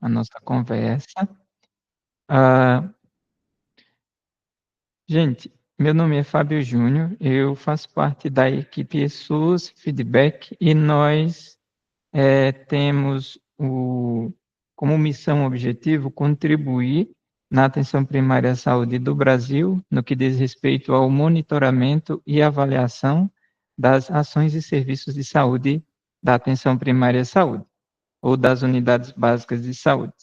a nossa conversa. Ah, gente, meu nome é Fábio Júnior, eu faço parte da equipe SUS Feedback e nós temos como missão objetivo contribuir na atenção primária à saúde do Brasil, no que diz respeito ao monitoramento e avaliação das ações e serviços de saúde da atenção primária à saúde, ou das unidades básicas de saúde.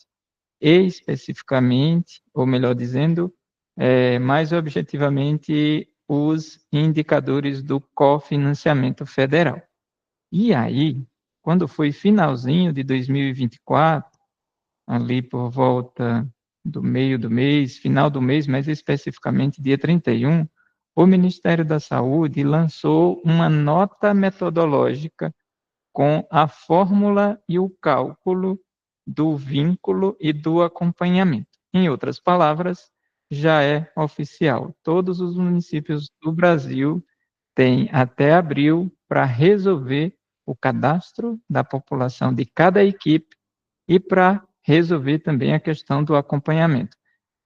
E especificamente, ou melhor dizendo, mais objetivamente, os indicadores do cofinanciamento federal. E aí, quando foi finalzinho de 2024, ali por volta do meio do mês, final do mês, mais especificamente dia 31, o Ministério da Saúde lançou uma nota metodológica com a fórmula e o cálculo do vínculo e do acompanhamento. Em outras palavras, já é oficial. Todos os municípios do Brasil têm até abril para resolver o cadastro da população de cada equipe e para resolver também a questão do acompanhamento.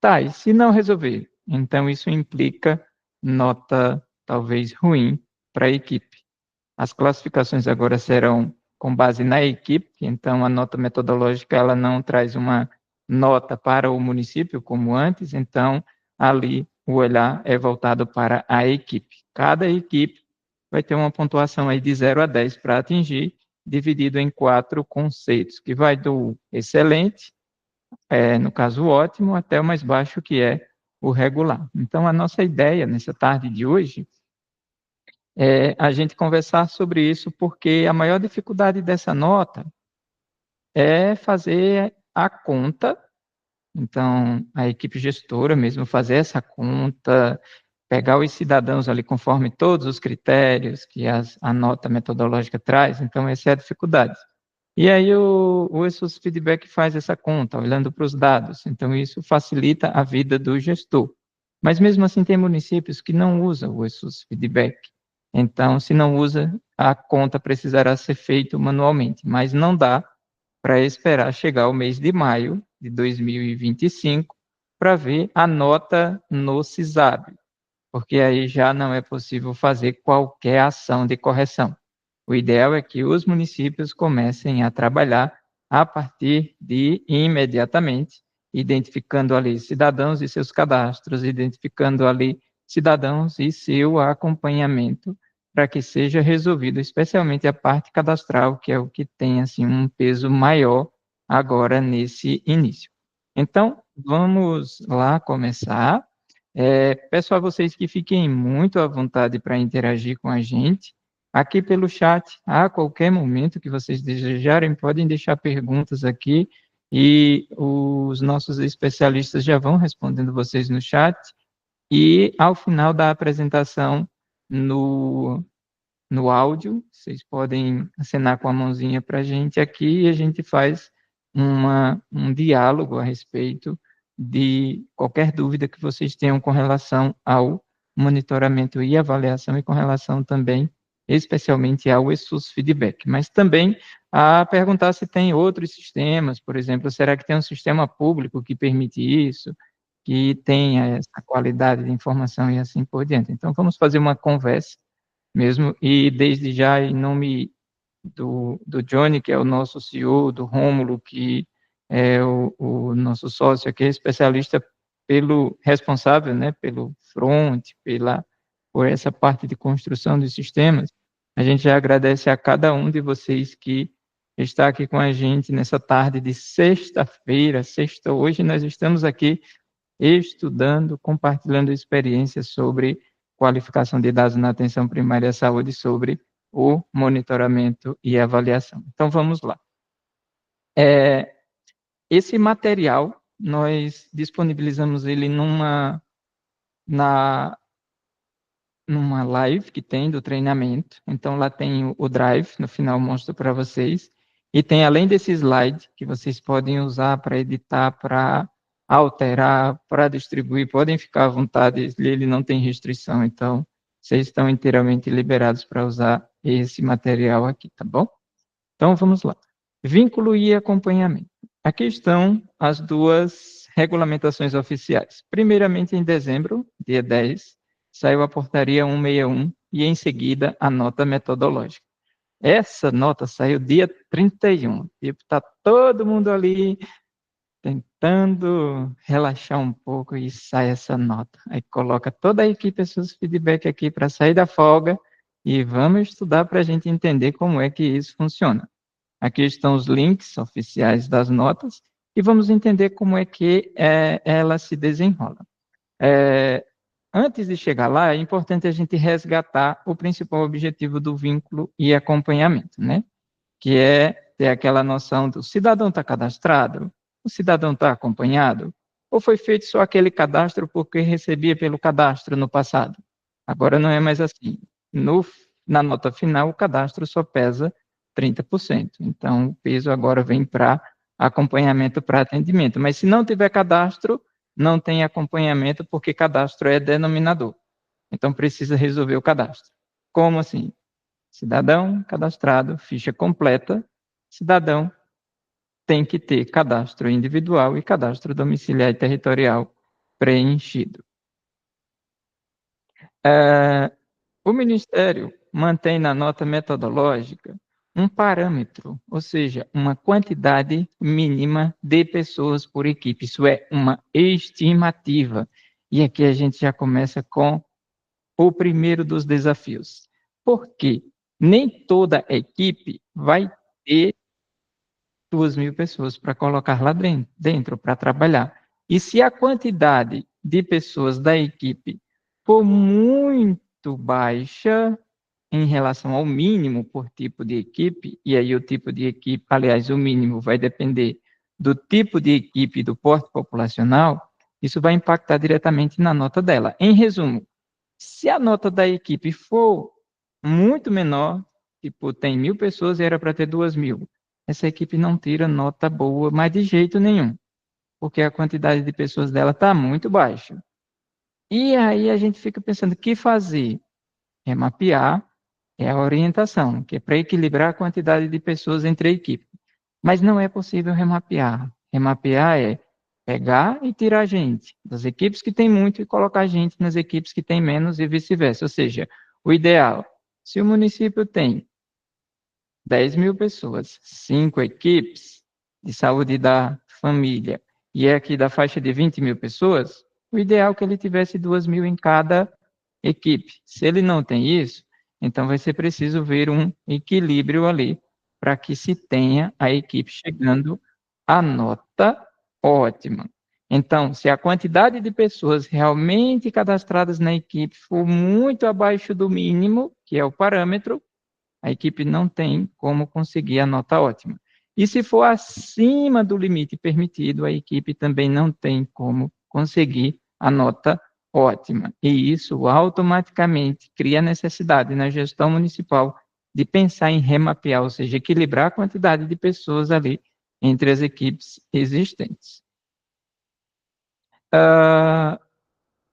Tá, e se não resolver? Então, isso implica nota talvez ruim para a equipe. As classificações agora serão com base na equipe, então a nota metodológica ela não traz uma nota para o município como antes, então ali o olhar é voltado para a equipe. Cada equipe vai ter uma pontuação aí de 0 a 10 para atingir, dividido em 4 conceitos, que vai do excelente, no caso o ótimo, até o mais baixo, que é o regular. Então, a nossa ideia nessa tarde de hoje é a gente conversar sobre isso, porque a maior dificuldade dessa nota é fazer a conta, então a equipe gestora mesmo fazer essa conta, pegar os cidadãos ali conforme todos os critérios que a nota metodológica traz, então essa é a dificuldade. E aí o ESUS Feedback faz essa conta, olhando para os dados, então isso facilita a vida do gestor. Mas mesmo assim tem municípios que não usam o ESUS Feedback. Então, se não usa, a conta precisará ser feita manualmente, mas não dá para esperar chegar o mês de maio de 2025 para ver a nota no CISAB, porque aí já não é possível fazer qualquer ação de correção. O ideal é que os municípios comecem a trabalhar a partir de imediatamente, identificando ali cidadãos e seus cadastros, identificando ali cidadãos e seu acompanhamento, para que seja resolvido, especialmente a parte cadastral, que é o que tem assim um peso maior agora nesse início. Então, vamos lá começar. Peço a vocês que fiquem muito à vontade para interagir com a gente. Aqui pelo chat, a qualquer momento que vocês desejarem, podem deixar perguntas aqui e os nossos especialistas já vão respondendo vocês no chat. E ao final da apresentação, no áudio, vocês podem acenar com a mãozinha para a gente aqui e a gente faz um diálogo a respeito de qualquer dúvida que vocês tenham com relação ao monitoramento e avaliação e com relação também, especialmente ao ESUS Feedback. Mas também a perguntar se tem outros sistemas, por exemplo, será que tem um sistema público que permite isso, que tenha essa qualidade de informação e assim por diante. Então, vamos fazer uma conversa mesmo, e desde já, em nome do Johnny, que é o nosso CEO, do Rômulo, que é o nosso sócio aqui, especialista pelo responsável, né, pelo front, por essa parte de construção dos sistemas, a gente já agradece a cada um de vocês que está aqui com a gente nessa tarde de sexta-feira, hoje nós estamos aqui estudando, compartilhando experiências sobre qualificação de dados na atenção primária à saúde, sobre o monitoramento e avaliação. Então, vamos lá. Esse material, nós disponibilizamos ele numa live que tem do treinamento, então lá tem o Drive, no final mostro para vocês, e tem além desse slide, que vocês podem usar para editar, para alterar, para distribuir, podem ficar à vontade, ele não tem restrição, então vocês estão inteiramente liberados para usar esse material aqui, tá bom? Então vamos lá. Vínculo e acompanhamento. Aqui estão as duas regulamentações oficiais. Primeiramente, em dezembro, dia 10, saiu a portaria 161 e, em seguida, a nota metodológica. Essa nota saiu dia 31. Tipo, está todo mundo ali tentando relaxar um pouco e sai essa nota. Aí coloca toda a equipe seus feedback aqui para sair da folga e vamos estudar para a gente entender como é que isso funciona. Aqui estão os links oficiais das notas e vamos entender como é que ela se desenrola. Antes de chegar lá, é importante a gente resgatar o principal objetivo do vínculo e acompanhamento, né? Que é ter aquela noção do cidadão está cadastrado, o cidadão está acompanhado, ou foi feito só aquele cadastro porque recebia pelo cadastro no passado. Agora não é mais assim. Na nota final, o cadastro só pesa 30%. Então, o peso agora vem para acompanhamento para atendimento. Mas se não tiver cadastro, não tem acompanhamento, porque cadastro é denominador. Então, precisa resolver o cadastro. Como assim? Cidadão cadastrado, ficha completa. Cidadão tem que ter cadastro individual e cadastro domiciliar e territorial preenchido. O Ministério mantém na nota metodológica um parâmetro, ou seja, uma quantidade mínima de pessoas por equipe. Isso é uma estimativa. E aqui a gente já começa com o primeiro dos desafios. Por quê? Nem toda equipe vai ter 2.000 pessoas para colocar lá dentro para trabalhar. E se a quantidade de pessoas da equipe for muito baixa em relação ao mínimo por tipo de equipe, e aí o tipo de equipe, aliás, o mínimo vai depender do tipo de equipe e do porte populacional, isso vai impactar diretamente na nota dela. Em resumo, se a nota da equipe for muito menor, tipo, tem 1.000 pessoas e era para ter 2.000, essa equipe não tira nota boa, mas de jeito nenhum, porque a quantidade de pessoas dela está muito baixa. E aí a gente fica pensando, o que fazer? Remapear é a orientação, que é para equilibrar a quantidade de pessoas entre a equipe. Mas não é possível remapear. Remapear é pegar e tirar gente das equipes que tem muito e colocar gente nas equipes que tem menos e vice-versa. Ou seja, o ideal, se o município tem 10.000 pessoas, 5 equipes de saúde da família, e é aqui da faixa de 20.000 pessoas, o ideal é que ele tivesse 2.000 em cada equipe. Se ele não tem isso, então vai ser preciso ver um equilíbrio ali para que se tenha a equipe chegando à nota ótima. Então, se a quantidade de pessoas realmente cadastradas na equipe for muito abaixo do mínimo, que é o parâmetro, a equipe não tem como conseguir a nota ótima. E se for acima do limite permitido, a equipe também não tem como conseguir a nota ótima. E isso automaticamente cria necessidade na gestão municipal de pensar em remapear, ou seja, equilibrar a quantidade de pessoas ali entre as equipes existentes.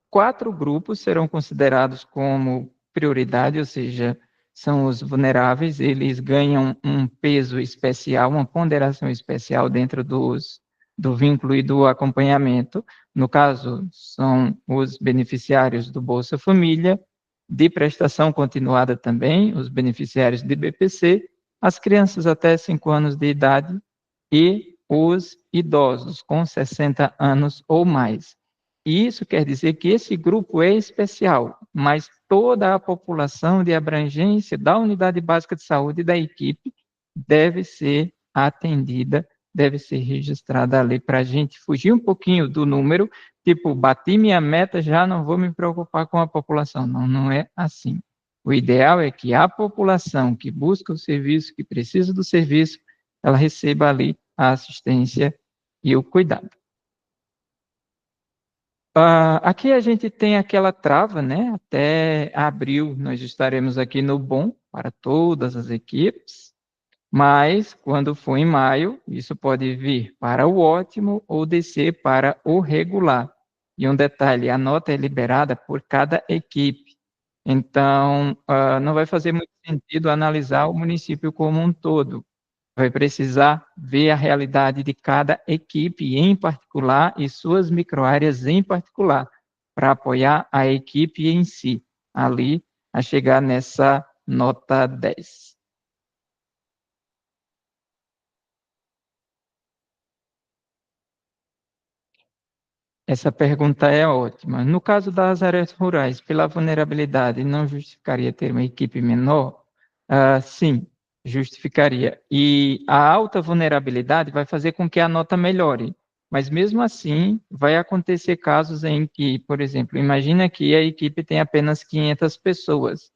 4 grupos serão considerados como prioridade, ou seja, são os vulneráveis, eles ganham um peso especial, uma ponderação especial dentro do vínculo e do acompanhamento. No caso, são os beneficiários do Bolsa Família, de prestação continuada também, os beneficiários de BPC, as crianças até 5 anos de idade e os idosos com 60 anos ou mais. Isso quer dizer que esse grupo é especial, mas toda a população de abrangência da unidade básica de saúde da equipe deve ser atendida, deve ser registrada ali para a gente fugir um pouquinho do número, tipo, bati minha meta, já não vou me preocupar com a população. Não, não é assim. O ideal é que a população que busca o serviço, que precisa do serviço, ela receba ali a assistência e o cuidado. Aqui a gente tem aquela trava, né? Até abril nós estaremos aqui no bom para todas as equipes, mas quando for em maio, isso pode vir para o ótimo ou descer para o regular. E um detalhe, a nota é liberada por cada equipe. Então, não vai fazer muito sentido analisar o município como um todo. vai precisar ver a realidade de cada equipe em particular e suas microáreas em particular, para apoiar a equipe em si, ali, a chegar nessa nota 10. Essa pergunta é ótima. No caso das áreas rurais, pela vulnerabilidade, não justificaria ter uma equipe menor? Sim, justificaria. E a alta vulnerabilidade vai fazer com que a nota melhore. Mas mesmo assim, vai acontecer casos em que, por exemplo, imagina que a equipe tem apenas 500 pessoas.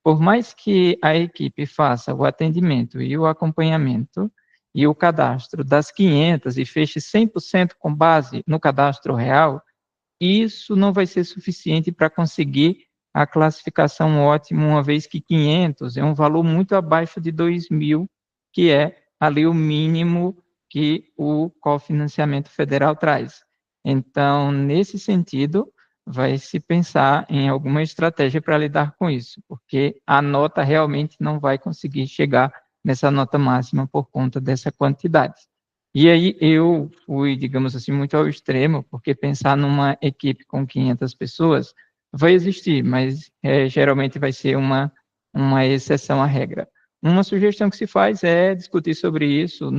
Por mais que a equipe faça o atendimento e o acompanhamento, e o cadastro das 500 e feche 100% com base no cadastro real, isso não vai ser suficiente para conseguir a classificação ótima, uma vez que 500 é um valor muito abaixo de 2.000, que é ali o mínimo que o cofinanciamento federal traz. Então, nesse sentido, vai se pensar em alguma estratégia para lidar com isso, porque a nota realmente não vai conseguir chegar nessa nota máxima por conta dessa quantidade. E aí eu fui, digamos assim, muito ao extremo, porque pensar numa equipe com 500 pessoas vai existir, mas geralmente vai ser uma exceção à regra. Uma sugestão que se faz é discutir sobre isso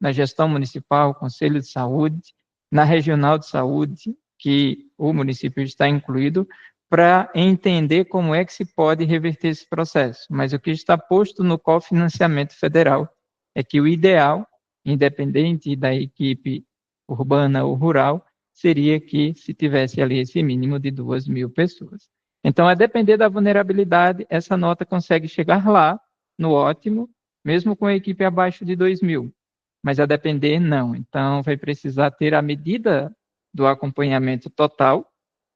na gestão municipal, conselho de saúde, na regional de saúde, que o município está incluído, para entender como é que se pode reverter esse processo. Mas o que está posto no cofinanciamento federal é que o ideal, independente da equipe urbana ou rural, seria que se tivesse ali esse mínimo de 2.000 pessoas. Então, a depender da vulnerabilidade, essa nota consegue chegar lá, no ótimo, mesmo com a equipe abaixo de 2.000. Mas a depender, não. Então, vai precisar ter a medida do acompanhamento total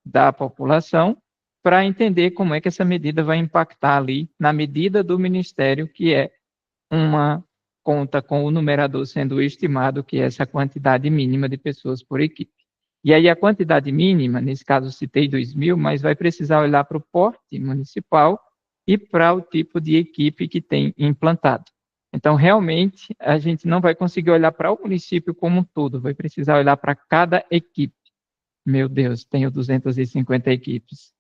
da população para entender como é que essa medida vai impactar ali na medida do Ministério, que é uma conta com o numerador sendo estimado, que é essa quantidade mínima de pessoas por equipe. E aí a quantidade mínima, nesse caso citei 2.000, mas vai precisar olhar para o porte municipal e para o tipo de equipe que tem implantado. Então, realmente, a gente não vai conseguir olhar para o município como um todo, vai precisar olhar para cada equipe. Meu Deus, tenho 250 equipes.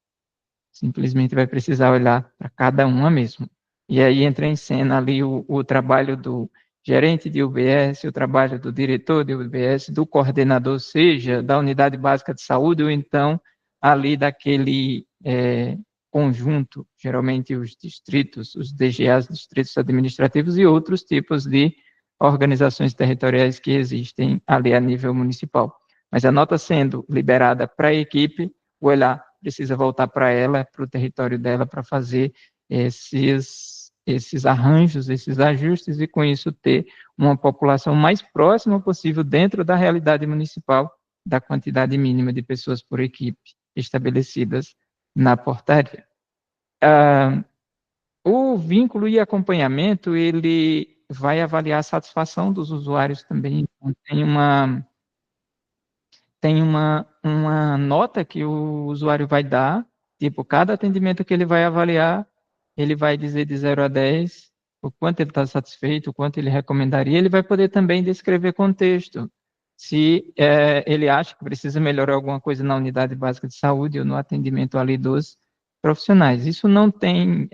Simplesmente vai precisar olhar para cada uma mesmo. E aí entra em cena ali o trabalho do gerente de UBS, o trabalho do diretor de UBS, do coordenador, seja da unidade básica de saúde ou então ali daquele conjunto, geralmente os distritos, os DGAs, distritos administrativos e outros tipos de organizações territoriais que existem ali a nível municipal. Mas a nota sendo liberada para a equipe, o olhar precisa voltar para ela, para o território dela, para fazer esses arranjos, esses ajustes, e com isso ter uma população mais próxima possível dentro da realidade municipal da quantidade mínima de pessoas por equipe estabelecidas na portaria. O vínculo e acompanhamento, ele vai avaliar a satisfação dos usuários também. Então, tem uma nota que o usuário vai dar, tipo, cada atendimento que ele vai avaliar, ele vai dizer de 0 a 10 o quanto ele está satisfeito, o quanto ele recomendaria, ele vai poder também descrever contexto. Se ele acha que precisa melhorar alguma coisa na unidade básica de saúde ou no atendimento ali dos profissionais. Isso não tem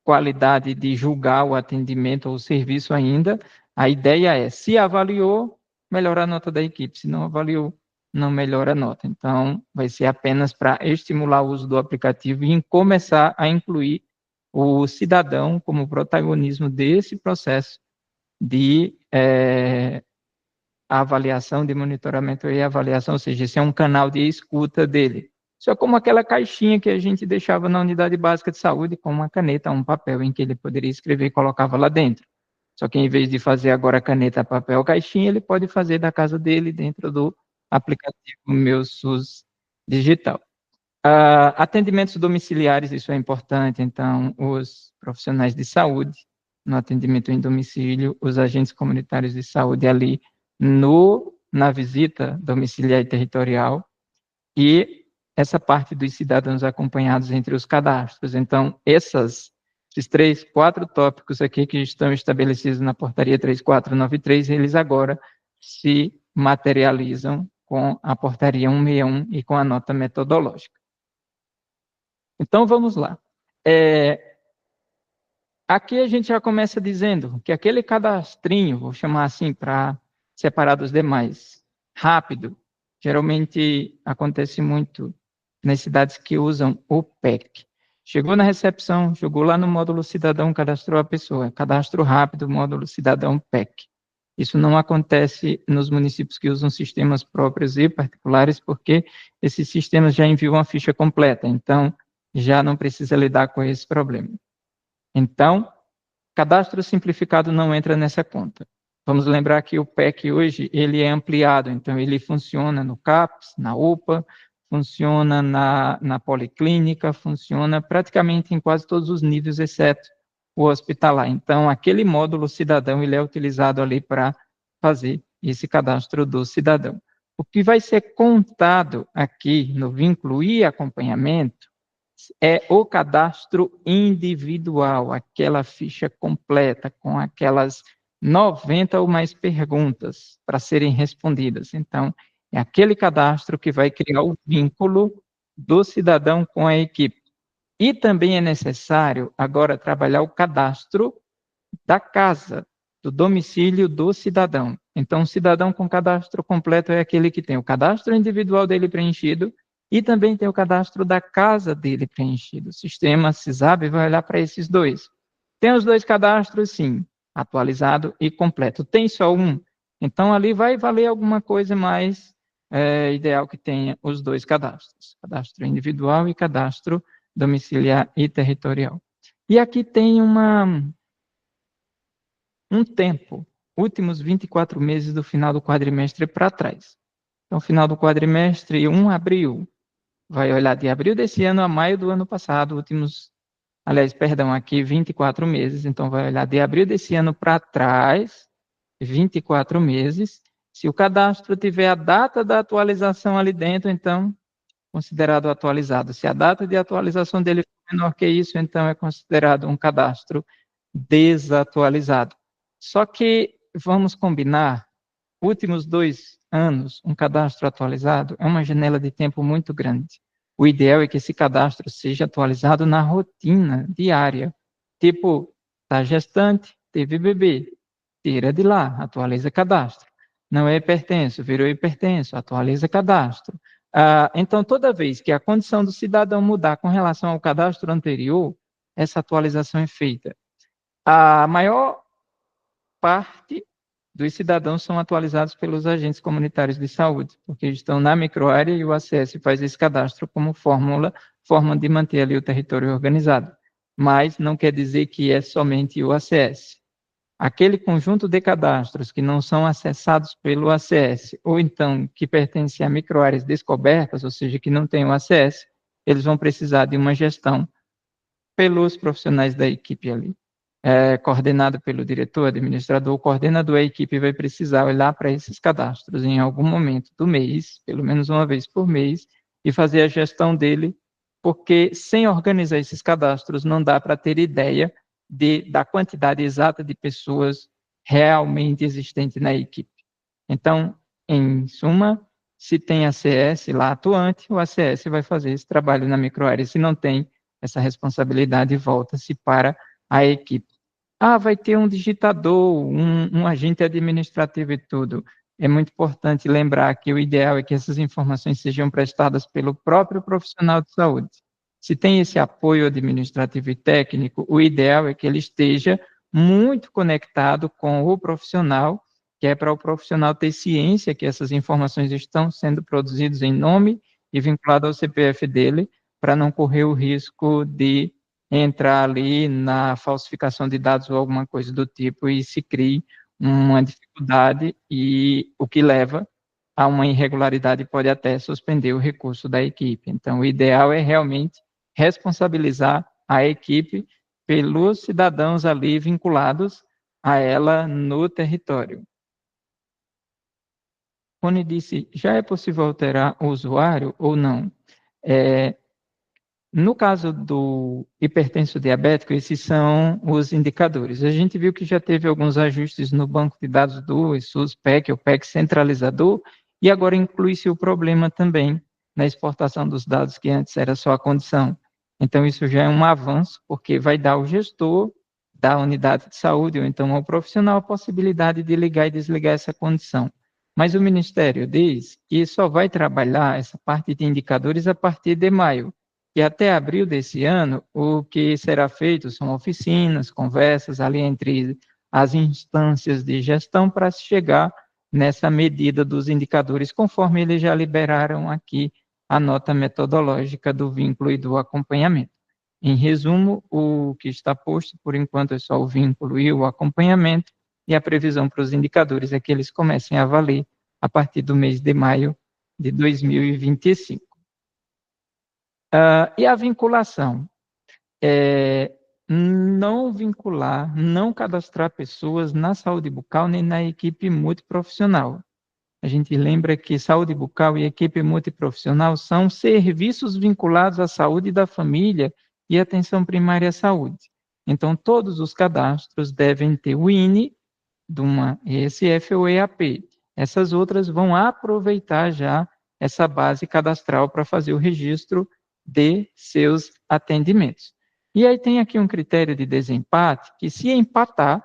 qualidade de julgar o atendimento ou o serviço ainda. A ideia é, se avaliou, melhorar a nota da equipe. Se não avaliou, não melhora a nota. Então, vai ser apenas para estimular o uso do aplicativo e começar a incluir o cidadão como protagonismo desse processo de avaliação, de monitoramento e avaliação, ou seja, esse é um canal de escuta dele. Isso é como aquela caixinha que a gente deixava na unidade básica de saúde com uma caneta, um papel em que ele poderia escrever e colocava lá dentro. Só que em vez de fazer agora caneta, papel, caixinha, ele pode fazer da casa dele dentro do aplicativo Meu SUS Digital. Atendimentos domiciliares, isso é importante, então, os profissionais de saúde, no atendimento em domicílio, os agentes comunitários de saúde ali na visita domiciliar e territorial, e essa parte dos cidadãos acompanhados entre os cadastros. Então, Esses 4 tópicos aqui que estão estabelecidos na portaria 3493, eles agora se materializam com a portaria 161 e com a nota metodológica. Então, vamos lá. Aqui a gente já começa dizendo que aquele cadastrinho, vou chamar assim para separar dos demais, rápido, geralmente acontece muito nas cidades que usam o PEC. Chegou na recepção, jogou lá no módulo cidadão, cadastrou a pessoa. Cadastro rápido, módulo cidadão PEC. Isso não acontece nos municípios que usam sistemas próprios e particulares, porque esses sistemas já enviam a ficha completa, então já não precisa lidar com esse problema. Então, cadastro simplificado não entra nessa conta. Vamos lembrar que o PEC hoje ele é ampliado, então ele funciona no CAPS, na UPA, funciona na policlínica, funciona praticamente em quase todos os níveis, exceto o hospitalar. Então, aquele módulo cidadão ele é utilizado ali para fazer esse cadastro do cidadão. O que vai ser contado aqui no vínculo e acompanhamento é o cadastro individual, aquela ficha completa com aquelas 90 ou mais perguntas para serem respondidas. Então, é aquele cadastro que vai criar o vínculo do cidadão com a equipe. E também é necessário agora trabalhar o cadastro da casa, do domicílio do cidadão. Então, o cidadão com cadastro completo é aquele que tem o cadastro individual dele preenchido e também tem o cadastro da casa dele preenchido. O sistema CISAB vai olhar para esses dois. Tem os dois cadastros, sim, atualizado e completo. Tem só um? Então, ali vai valer alguma coisa mais ideal que tenha os dois cadastros. Cadastro individual e cadastro domiciliar e territorial. E aqui tem um tempo, últimos 24 meses do final do quadrimestre para trás. Então, final do quadrimestre, 1 de abril, vai olhar de abril desse ano a maio do ano passado, aqui 24 meses, então vai olhar de abril desse ano para trás, 24 meses. Se o cadastro tiver a data da atualização ali dentro, então, considerado atualizado. Se a data de atualização dele for menor que isso, então é considerado um cadastro desatualizado. Só que, vamos combinar, últimos 2 anos, um cadastro atualizado é uma janela de tempo muito grande. O ideal é que esse cadastro seja atualizado na rotina diária. Tipo, tá gestante, teve bebê, tira de lá, atualiza cadastro. Não é hipertenso, virou hipertenso, atualiza cadastro. Então, toda vez que a condição do cidadão mudar com relação ao cadastro anterior, essa atualização é feita. A maior parte dos cidadãos são atualizados pelos agentes comunitários de saúde, porque estão na microárea e o ACS faz esse cadastro como forma de manter ali o território organizado. Mas não quer dizer que é somente o ACS. Aquele conjunto de cadastros que não são acessados pelo ACS, ou então que pertencem a microáreas descobertas, ou seja, que não têm o ACS, eles vão precisar de uma gestão pelos profissionais da equipe ali. Coordenado pelo diretor, administrador, o coordenador, a equipe vai precisar olhar para esses cadastros em algum momento do mês, pelo menos uma vez por mês, e fazer a gestão dele, porque sem organizar esses cadastros não dá para ter ideia da quantidade exata de pessoas realmente existente na equipe. Então, em suma, se tem ACS lá atuante, o ACS vai fazer esse trabalho na microárea. Se não tem, essa responsabilidade volta-se para a equipe. Vai ter um digitador, um agente administrativo e tudo. É muito importante lembrar que o ideal é que essas informações sejam prestadas pelo próprio profissional de saúde. Se tem esse apoio administrativo e técnico, o ideal é que ele esteja muito conectado com o profissional, que é para o profissional ter ciência que essas informações estão sendo produzidas em nome e vinculado ao CPF dele, para não correr o risco de entrar ali na falsificação de dados ou alguma coisa do tipo e se crie uma dificuldade e o que leva a uma irregularidade pode até suspender o recurso da equipe. Então, o ideal é realmente responsabilizar a equipe pelos cidadãos ali vinculados a ela no território. Rony disse, já é possível alterar o usuário ou não? No caso do hipertenso diabético, esses são os indicadores. A gente viu que já teve alguns ajustes no banco de dados do SUS, PEC, o PEC centralizador, e agora inclui-se o problema também na exportação dos dados, que antes era só a condição. Então, isso já é um avanço, porque vai dar ao gestor da unidade de saúde, ou então ao profissional, a possibilidade de ligar e desligar essa condição. Mas o Ministério diz que só vai trabalhar essa parte de indicadores a partir de maio. E até abril desse ano, o que será feito são oficinas, conversas ali entre as instâncias de gestão para se chegar nessa medida dos indicadores, conforme eles já liberaram aqui a nota metodológica do vínculo e do acompanhamento. Em resumo, o que está posto, por enquanto, é só o vínculo e o acompanhamento, e a previsão para os indicadores é que eles comecem a valer a partir do mês de maio de 2025. E a vinculação? Não vincular, não cadastrar pessoas na saúde bucal nem na equipe multiprofissional. A gente lembra que saúde bucal e equipe multiprofissional são serviços vinculados à saúde da família e atenção primária à saúde. Então, todos os cadastros devem ter o INE, de uma ESF ou EAP. Essas outras vão aproveitar já essa base cadastral para fazer o registro de seus atendimentos. E aí tem aqui um critério de desempate, que se empatar,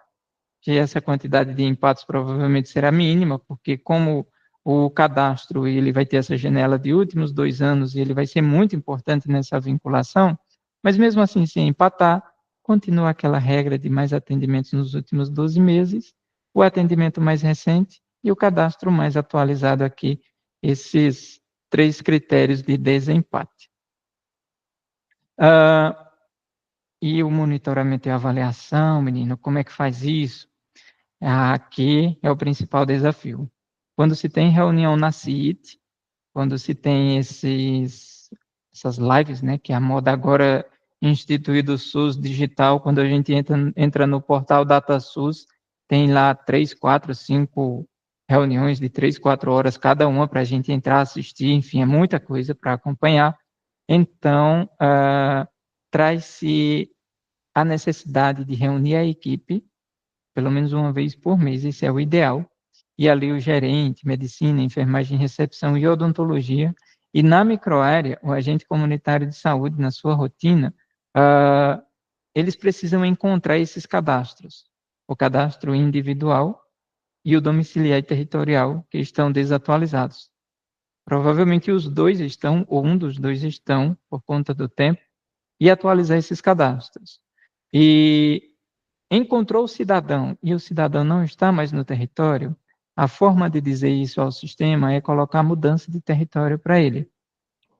que essa quantidade de empates provavelmente será mínima, porque como o cadastro ele vai ter essa janela de últimos 2 anos e ele vai ser muito importante nessa vinculação, mas mesmo assim, se empatar, continua aquela regra de mais atendimentos nos últimos 12 meses, o atendimento mais recente e o cadastro mais atualizado aqui, esses 3 critérios de desempate. E o monitoramento e avaliação, menino, como é que faz isso? Aqui é o principal desafio. Quando se tem reunião na CIT, quando se tem essas lives, né, que é a moda agora instituído o SUS digital, quando a gente entra no portal DataSUS, tem lá 3, 4, 5 reuniões de 3, 4 horas cada uma para a gente entrar, assistir, enfim, é muita coisa para acompanhar. Então, traz-se a necessidade de reunir a equipe pelo menos uma vez por mês, esse é o ideal. E ali o gerente, medicina, enfermagem, recepção e odontologia. E na microárea, o agente comunitário de saúde, na sua rotina, eles precisam encontrar esses cadastros. O cadastro individual e o domiciliar e territorial, que estão desatualizados. Provavelmente os dois estão, ou um dos dois estão, por conta do tempo, e atualizar esses cadastros. E encontrou o cidadão e o cidadão não está mais no território, a forma de dizer isso ao sistema é colocar mudança de território para ele.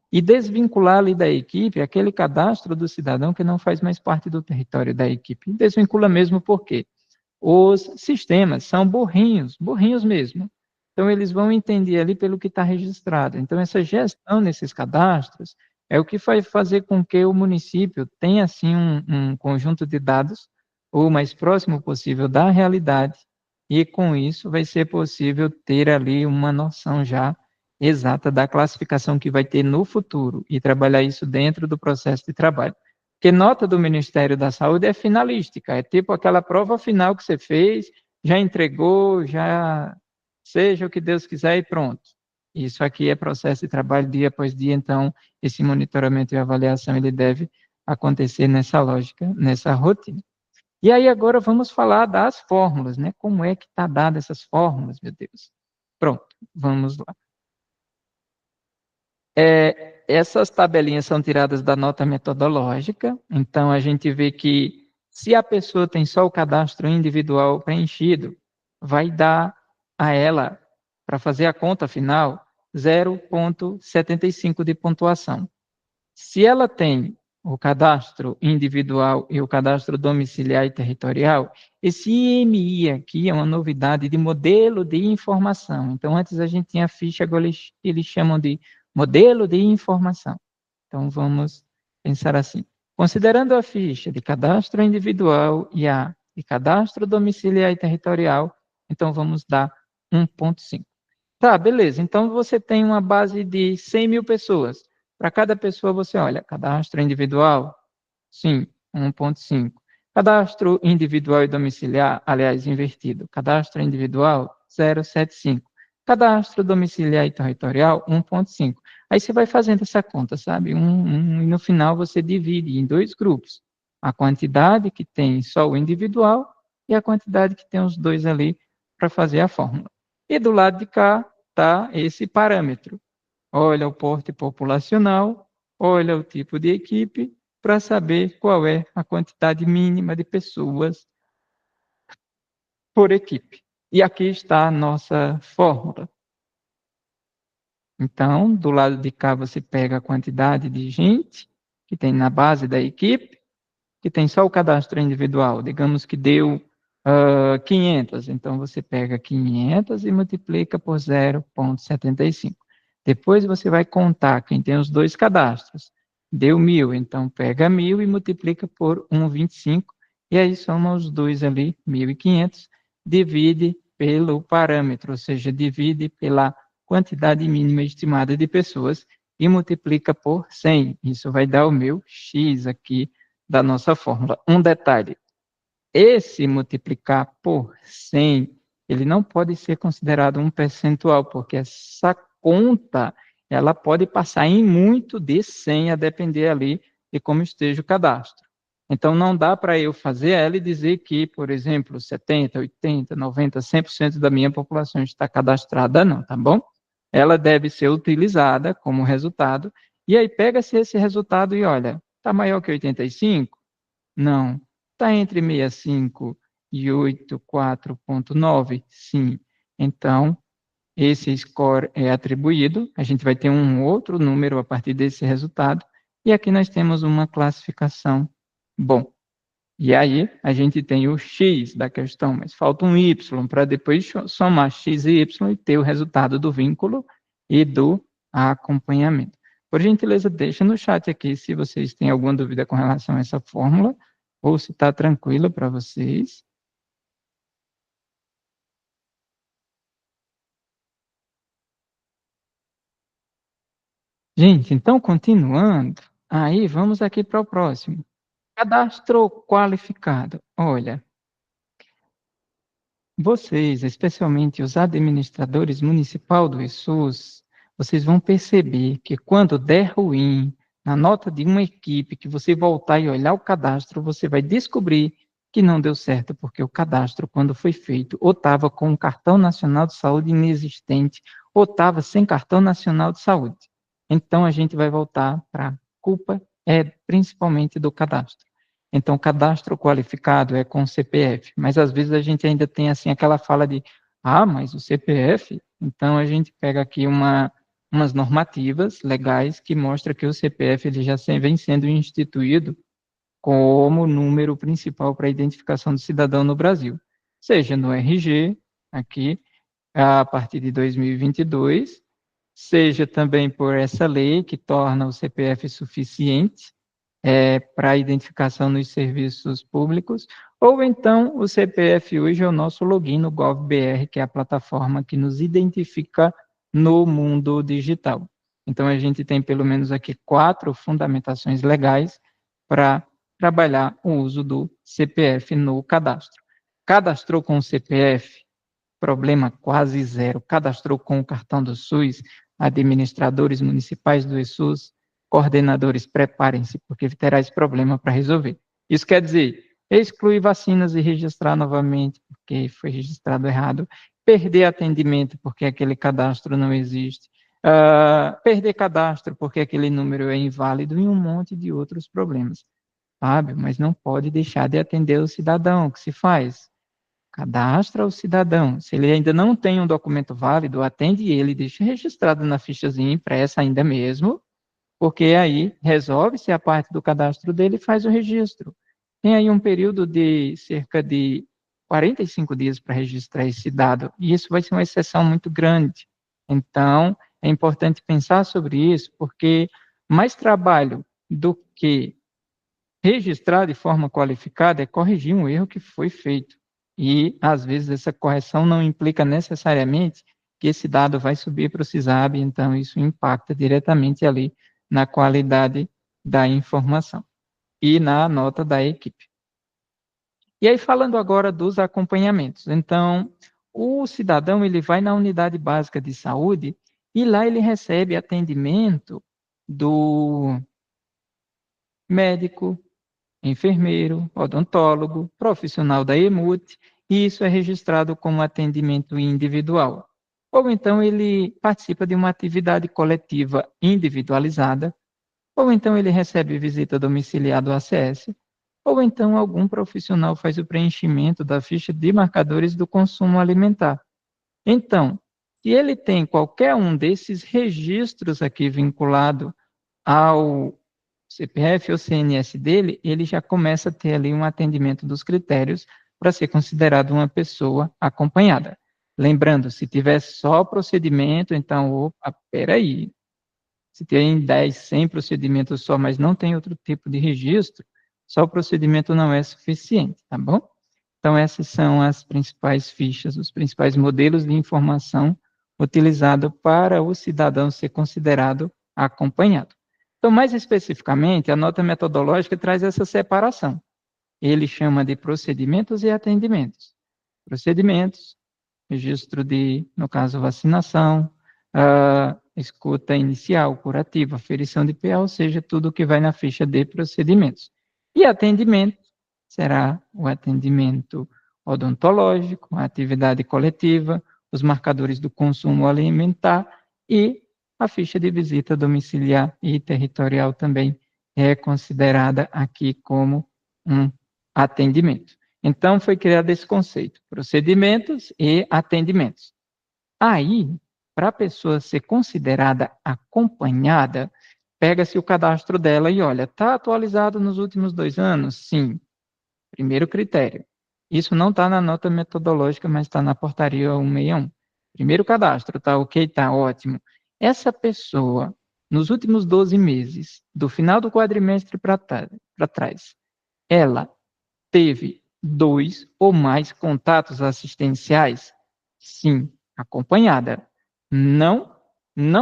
E desvincular ali da equipe aquele cadastro do cidadão que não faz mais parte do território da equipe. Desvincula mesmo por quê? Os sistemas são burrinhos, burrinhos mesmo. Então, eles vão entender ali pelo que está registrado. Então, essa gestão nesses cadastros é o que vai fazer com que o município tenha, assim, um conjunto de dados o mais próximo possível da realidade e, com isso, vai ser possível ter ali uma noção já exata da classificação que vai ter no futuro e trabalhar isso dentro do processo de trabalho. Porque nota do Ministério da Saúde é finalística, é tipo aquela prova final que você fez, já entregou, já seja o que Deus quiser e pronto. Isso aqui é processo de trabalho dia após dia, então esse monitoramento e avaliação ele deve acontecer nessa lógica, nessa rotina. E aí agora vamos falar das fórmulas, né? Como é que está dada essas fórmulas, meu Deus? Pronto, vamos lá. Essas tabelinhas são tiradas da nota metodológica, então a gente vê que se a pessoa tem só o cadastro individual preenchido, vai dar a ela, para fazer a conta final, 0,75 de pontuação. Se ela tem o cadastro individual e o cadastro domiciliar e territorial, esse IMI aqui é uma novidade de modelo de informação. Então, antes a gente tinha a ficha, agora eles chamam de modelo de informação. Então, vamos pensar assim. Considerando a ficha de cadastro individual e a de cadastro domiciliar e territorial, então vamos dar 1,5. Tá, beleza. Então, você tem uma base de 100 mil pessoas. Para cada pessoa você olha, cadastro individual, sim, 1,5. Cadastro individual e domiciliar, aliás, invertido. Cadastro individual, 0,75. Cadastro domiciliar e territorial, 1,5. Aí você vai fazendo essa conta, sabe? E no final você divide em dois grupos. A quantidade que tem só o individual e a quantidade que tem os dois ali para fazer a fórmula. E do lado de cá está esse parâmetro. Olha o porte populacional, olha o tipo de equipe, para saber qual é a quantidade mínima de pessoas por equipe. E aqui está a nossa fórmula. Então, do lado de cá você pega a quantidade de gente que tem na base da equipe, que tem só o cadastro individual. Digamos que deu 500, então você pega 500 e multiplica por 0,75. Depois você vai contar quem tem os dois cadastros. Deu 1.000, então pega 1.000 e multiplica por 1,25, e aí soma os dois ali, 1.500, divide pelo parâmetro, ou seja, divide pela quantidade mínima estimada de pessoas e multiplica por 100. Isso vai dar o meu X aqui da nossa fórmula. Um detalhe, esse multiplicar por 100, ele não pode ser considerado um percentual, porque essa conta, ela pode passar em muito de 100, a depender ali de como esteja o cadastro. Então, não dá para eu fazer ela e dizer que, por exemplo, 70, 80, 90, 100% da minha população está cadastrada, não, tá bom? Ela deve ser utilizada como resultado, e aí pega-se esse resultado e olha, está maior que 85? Não. Está entre 65 e 84,9? Sim. Então, esse score é atribuído, a gente vai ter um outro número a partir desse resultado, e aqui nós temos uma classificação bom. E aí, a gente tem o X da questão, mas falta um Y para depois somar X e Y e ter o resultado do vínculo e do acompanhamento. Por gentileza, deixa no chat aqui se vocês têm alguma dúvida com relação a essa fórmula, ou se está tranquilo para vocês. Gente, então, continuando, aí vamos aqui para o próximo. Cadastro qualificado. Olha, vocês, especialmente os administradores municipal do ESUS, vocês vão perceber que quando der ruim na nota de uma equipe, que você voltar e olhar o cadastro, você vai descobrir que não deu certo, porque o cadastro, quando foi feito, ou estava com o cartão nacional de saúde inexistente, ou estava sem cartão nacional de saúde. Então, a gente vai voltar para a culpa é principalmente do cadastro. Então, cadastro qualificado é com CPF, mas às vezes a gente ainda tem assim aquela fala de, mas o CPF? Então a gente pega aqui umas normativas legais que mostram que o CPF ele já vem sendo instituído como número principal para a identificação do cidadão no Brasil, seja no RG, aqui, a partir de 2022, seja também por essa lei que torna o CPF suficiente para identificação nos serviços públicos, ou então o CPF hoje é o nosso login no GovBR, que é a plataforma que nos identifica no mundo digital. Então, a gente tem pelo menos aqui 4 fundamentações legais para trabalhar o uso do CPF no cadastro. Cadastrou com o CPF, problema quase zero. Cadastrou com o cartão do SUS, administradores municipais do ESUS, coordenadores, preparem-se, porque terá esse problema para resolver. Isso quer dizer, excluir vacinas e registrar novamente, porque foi registrado errado, perder atendimento, porque aquele cadastro não existe, perder cadastro, porque aquele número é inválido, e um monte de outros problemas, sabe? Mas não pode deixar de atender o cidadão. O que se faz? Cadastra o cidadão. Se ele ainda não tem um documento válido, atende ele, deixa registrado na fichazinha impressa ainda mesmo, porque aí resolve-se a parte do cadastro dele e faz o registro. Tem aí um período de cerca de 45 dias para registrar esse dado, e isso vai ser uma exceção muito grande. Então, é importante pensar sobre isso, porque mais trabalho do que registrar de forma qualificada é corrigir um erro que foi feito. E, às vezes, essa correção não implica necessariamente que esse dado vai subir para o CISAB, então isso impacta diretamente ali na qualidade da informação e na nota da equipe. E aí, falando agora dos acompanhamentos. Então, o cidadão ele vai na unidade básica de saúde e lá ele recebe atendimento do médico, enfermeiro, odontólogo, profissional da EMUT, e isso é registrado como atendimento individual. Ou então ele participa de uma atividade coletiva individualizada, ou então ele recebe visita domiciliar do ACS, ou então algum profissional faz o preenchimento da ficha de marcadores do consumo alimentar. Então, se ele tem qualquer um desses registros aqui vinculado ao CPF ou CNS dele, ele já começa a ter ali um atendimento dos critérios para ser considerado uma pessoa acompanhada. Lembrando, se tiver só procedimento, então, opa, peraí. Se tem 10, 100 procedimentos só, mas não tem outro tipo de registro, só o procedimento não é suficiente, tá bom? Então, essas são as principais fichas, os principais modelos de informação utilizados para o cidadão ser considerado acompanhado. Então, mais especificamente, a nota metodológica traz essa separação. Ele chama de procedimentos e atendimentos. Procedimentos, registro de, no caso, vacinação, escuta inicial, curativa, aferição de PA, ou seja, tudo que vai na ficha de procedimentos. E atendimento será o atendimento odontológico, a atividade coletiva, os marcadores do consumo alimentar e a ficha de visita domiciliar e territorial também é considerada aqui como um atendimento. Então, foi criado esse conceito, procedimentos e atendimentos. Aí, para a pessoa ser considerada acompanhada, pega-se o cadastro dela e olha, está atualizado nos últimos 2 anos? Sim. Primeiro critério. Isso não está na nota metodológica, mas está na portaria 161. Primeiro cadastro, tá ok? Tá ótimo. Essa pessoa, nos últimos 12 meses, do final do quadrimestre para trás, ela teve 2 ou mais contatos assistenciais? Sim, acompanhada. Não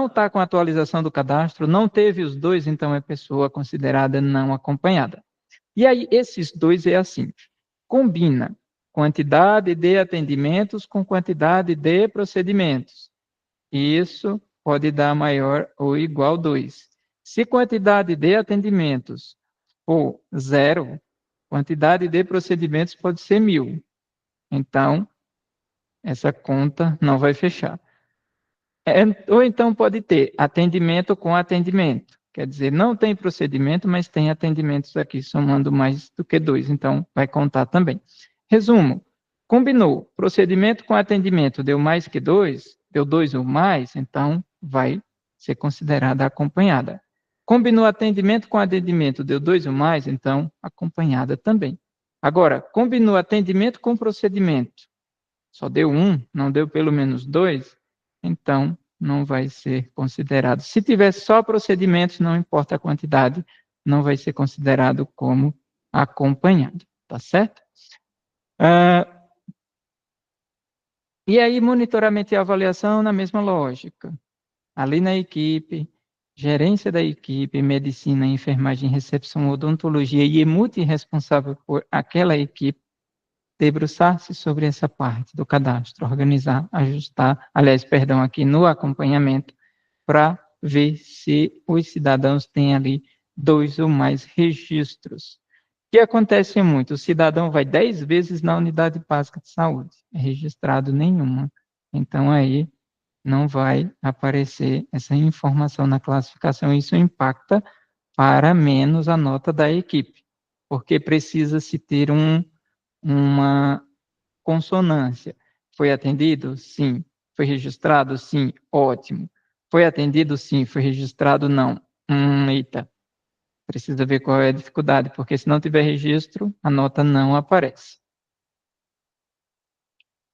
está com a atualização do cadastro, não teve os 2, então é pessoa considerada não acompanhada. E aí, esses 2 é assim, combina quantidade de atendimentos com quantidade de procedimentos. Isso pode dar maior ou igual 2. Se quantidade de atendimentos for 0, quantidade de procedimentos pode ser 1.000. Então, essa conta não vai fechar. Ou então pode ter atendimento com atendimento. Quer dizer, não tem procedimento, mas tem atendimentos aqui somando mais do que 2, então vai contar também. Resumo, combinou procedimento com atendimento, deu mais que 2, deu 2 ou mais, então vai ser considerada acompanhada. Combinou atendimento com atendimento, deu 2 ou mais, então acompanhada também. Agora, combinou atendimento com procedimento, só deu 1, não deu pelo menos 2, então não vai ser considerado. Se tiver só procedimentos, não importa a quantidade, não vai ser considerado como acompanhado, tá certo? E aí, monitoramento e avaliação na mesma lógica. Ali na equipe, gerência da equipe, medicina, enfermagem, recepção, odontologia e EMUT responsável por aquela equipe, debruçar-se sobre essa parte do cadastro, organizar, ajustar, aqui no acompanhamento, para ver se os cidadãos têm ali 2 ou mais registros. O que acontece muito? O cidadão vai 10 vezes na unidade básica de saúde, é registrado nenhuma. Então, aí não vai aparecer essa informação na classificação. Isso impacta para menos a nota da equipe, porque precisa-se ter uma consonância. Foi atendido? Sim. Foi registrado? Sim. Ótimo. Foi atendido? Sim. Foi registrado? Não. Eita. Precisa ver qual é a dificuldade, porque se não tiver registro, a nota não aparece.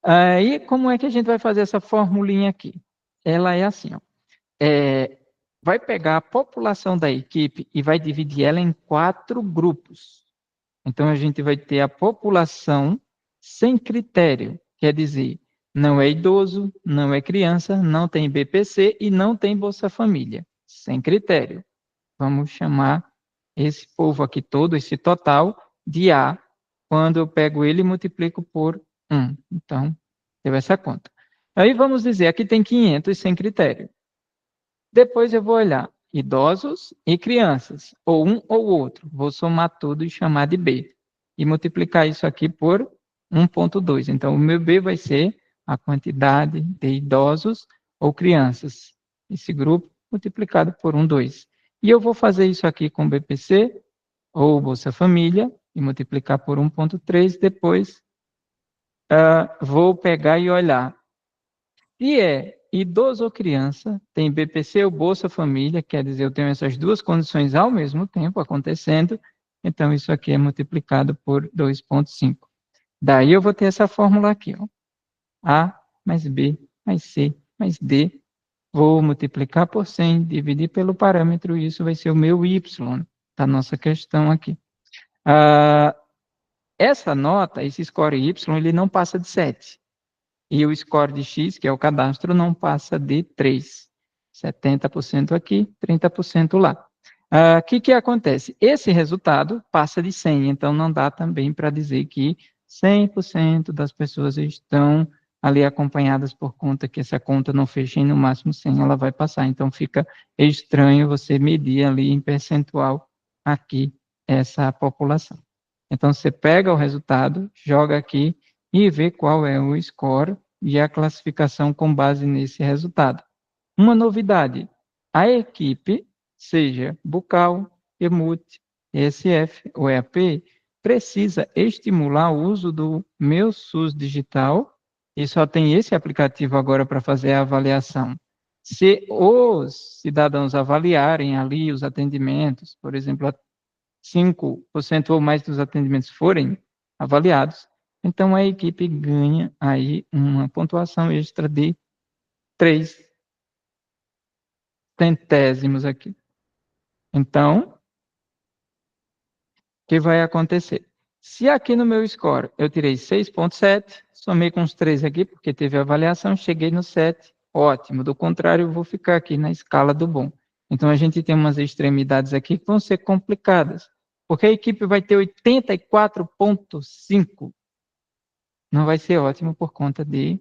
Aí, como é que a gente vai fazer essa formulinha aqui? Ela é assim, ó. Vai pegar a população da equipe e vai dividir ela em 4 grupos. Então, a gente vai ter a população sem critério, quer dizer, não é idoso, não é criança, não tem BPC e não tem Bolsa Família, sem critério. Vamos chamar esse povo aqui todo, esse total, de A, quando eu pego ele e multiplico por 1. Então, deu essa conta. Aí vamos dizer, aqui tem 500 sem critério. Depois eu vou olhar idosos e crianças, ou um ou outro. Vou somar tudo e chamar de B. E multiplicar isso aqui por 1,2. Então, o meu B vai ser a quantidade de idosos ou crianças. Esse grupo multiplicado por 1,2. E eu vou fazer isso aqui com BPC ou Bolsa Família e multiplicar por 1,3. Depois, vou pegar e olhar. Se é idoso ou criança, tem BPC ou Bolsa Família, quer dizer, eu tenho essas duas condições ao mesmo tempo acontecendo, então isso aqui é multiplicado por 2,5. Daí eu vou ter essa fórmula aqui, ó. A mais B mais C mais D. Vou multiplicar por 100, dividir pelo parâmetro, e isso vai ser o meu Y da nossa questão aqui. Essa nota, esse score Y, ele não passa de 7. E o score de X, que é o cadastro, não passa de 3. 70% aqui, 30% lá. O que acontece? Esse resultado passa de 100, então não dá também para dizer que 100% das pessoas estão ali acompanhadas por conta que essa conta não fecha em no máximo 100, ela vai passar. Então fica estranho você medir ali em percentual aqui essa população. Então você pega o resultado, joga aqui e vê qual é o score e a classificação com base nesse resultado. Uma novidade, a equipe, seja Bucal, EMUT, ESF ou EAP, precisa estimular o uso do Meu SUS Digital, e só tem esse aplicativo agora para fazer a avaliação. Se os cidadãos avaliarem ali os atendimentos, por exemplo, 5% ou mais dos atendimentos forem avaliados, então a equipe ganha aí uma pontuação extra de 3 centésimos aqui. Então, o que vai acontecer? Se aqui no meu score eu tirei 6,7, somei com os 3 aqui, porque teve avaliação, cheguei no 7, ótimo. Do contrário, eu vou ficar aqui na escala do bom. Então, a gente tem umas extremidades aqui que vão ser complicadas, porque a equipe vai ter 84,5. Não vai ser ótimo por conta de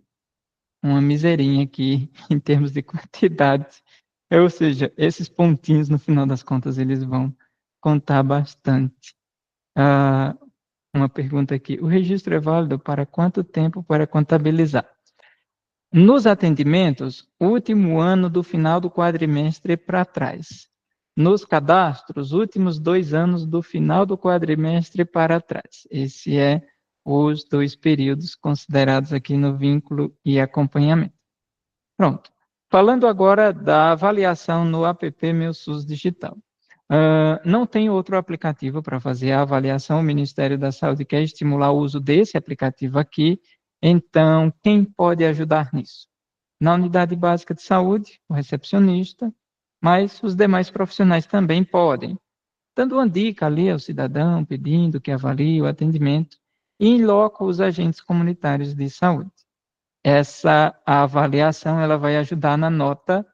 uma miserinha aqui em termos de quantidade. Ou seja, esses pontinhos, no final das contas, eles vão contar bastante. Uma pergunta aqui. O registro é válido para quanto tempo para contabilizar? Nos atendimentos, último ano do final do quadrimestre para trás. Nos cadastros, últimos 2 anos do final do quadrimestre para trás. Esse é os 2 períodos considerados aqui no vínculo e acompanhamento. Pronto. Falando agora da avaliação no app Meu SUS Digital. Não tem outro aplicativo para fazer a avaliação. O Ministério da Saúde quer estimular o uso desse aplicativo aqui. Então, quem pode ajudar nisso? Na unidade básica de saúde, o recepcionista, mas os demais profissionais também podem. Dando uma dica ali ao cidadão, pedindo que avalie o atendimento, e em loco os agentes comunitários de saúde. Essa avaliação ela vai ajudar na nota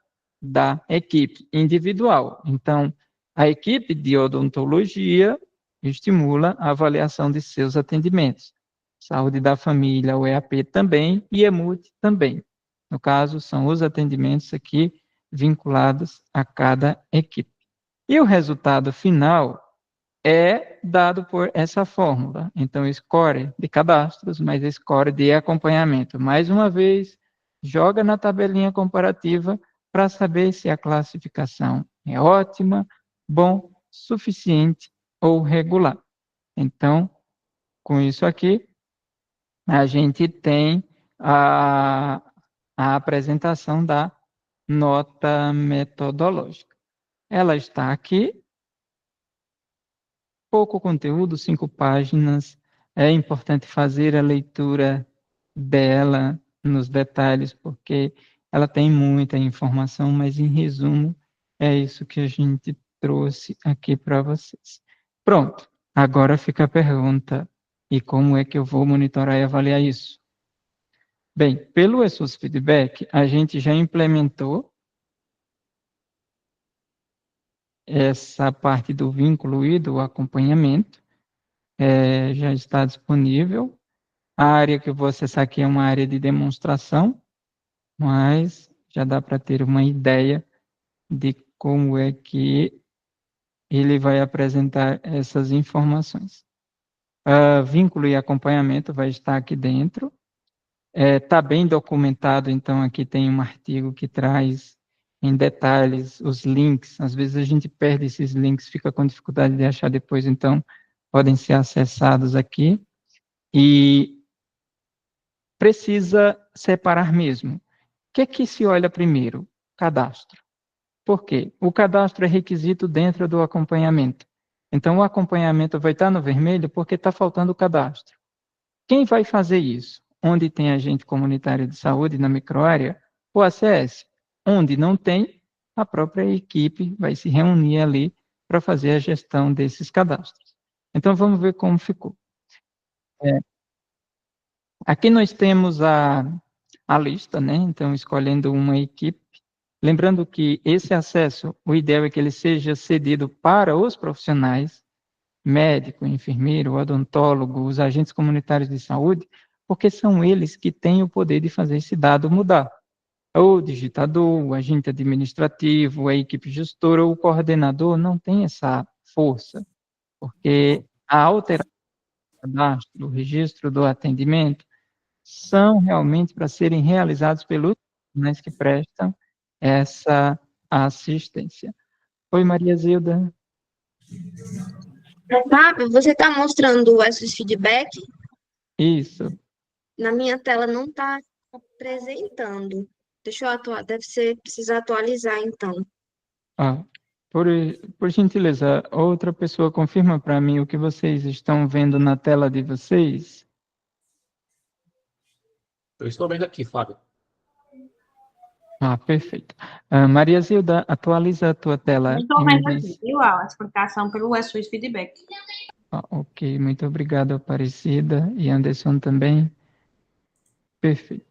da equipe individual. Então, a equipe de odontologia estimula a avaliação de seus atendimentos. Saúde da família, o EAP também, e EMUT também. No caso, são os atendimentos aqui vinculados a cada equipe. E o resultado final é dado por essa fórmula. Então, score de cadastros mais score de acompanhamento. Mais uma vez, joga na tabelinha comparativa para saber se a classificação é ótima, bom, suficiente ou regular. Então, com isso aqui, a gente tem a apresentação da nota metodológica. Ela está aqui, pouco conteúdo, 5 páginas. É importante fazer a leitura dela nos detalhes, porque ela tem muita informação, mas em resumo, é isso que a gente trouxe aqui para vocês. Pronto, agora fica a pergunta: e como é que eu vou monitorar e avaliar isso? Bem, pelo ESUS Feedback, a gente já implementou essa parte do vínculo e do acompanhamento já está disponível. A área que eu vou acessar aqui é uma área de demonstração, mas já dá para ter uma ideia de como é que ele vai apresentar essas informações. Vínculo e acompanhamento vai estar aqui dentro. Está bem documentado, então aqui tem um artigo que traz em detalhes os links. Às vezes a gente perde esses links, fica com dificuldade de achar depois, então podem ser acessados aqui. E precisa separar mesmo. O que é que se olha primeiro? Cadastro. Por quê? O cadastro é requisito dentro do acompanhamento. Então, o acompanhamento vai estar no vermelho porque está faltando o cadastro. Quem vai fazer isso? Onde tem agente comunitário de saúde na microárea, o ACS. Onde não tem, a própria equipe vai se reunir ali para fazer a gestão desses cadastros. Então, vamos ver como ficou. Aqui nós temos a lista, né? Então, escolhendo uma equipe. Lembrando que esse acesso, o ideal é que ele seja cedido para os profissionais, médico, enfermeiro, odontólogo, os agentes comunitários de saúde, porque são eles que têm o poder de fazer esse dado mudar. O digitador, o agente administrativo, a equipe gestora ou o coordenador não tem essa força, porque a alteração do cadastro, o registro do atendimento, são realmente para serem realizados pelos profissionais que prestam essa assistência. Oi, Maria Zilda. Fábio, você está mostrando esses feedback? Isso. Na minha tela não está apresentando. Deixa eu atuar, precisa atualizar então. Ah, por gentileza, outra pessoa confirma para mim o que vocês estão vendo na tela de vocês? Eu estou vendo aqui, Fábio. Perfeito. Maria Zilda, atualiza a tua tela. Estou vendo aqui, viu? A explicação pelo SUS Feedback. Ok, muito obrigado, Aparecida, e Anderson também. Perfeito.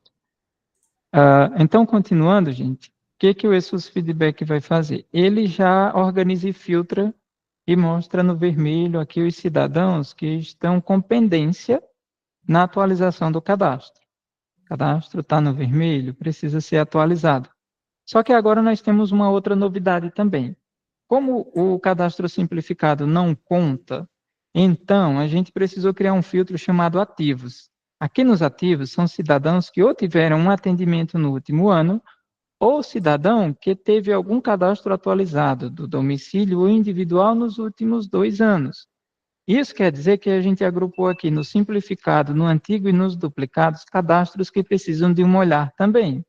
Então, continuando, gente, o que o ESUS Feedback vai fazer? Ele já organiza e filtra e mostra no vermelho aqui os cidadãos que estão com pendência na atualização do cadastro. O cadastro está no vermelho, precisa ser atualizado. Só que agora nós temos uma outra novidade também. Como o cadastro simplificado não conta, então a gente precisou criar um filtro chamado ativos. Aqui nos ativos são cidadãos que ou tiveram um atendimento no último ano, ou cidadão que teve algum cadastro atualizado do domicílio ou individual nos últimos 2 anos. Isso quer dizer que a gente agrupou aqui no simplificado, no antigo e nos duplicados, cadastros que precisam de um olhar também.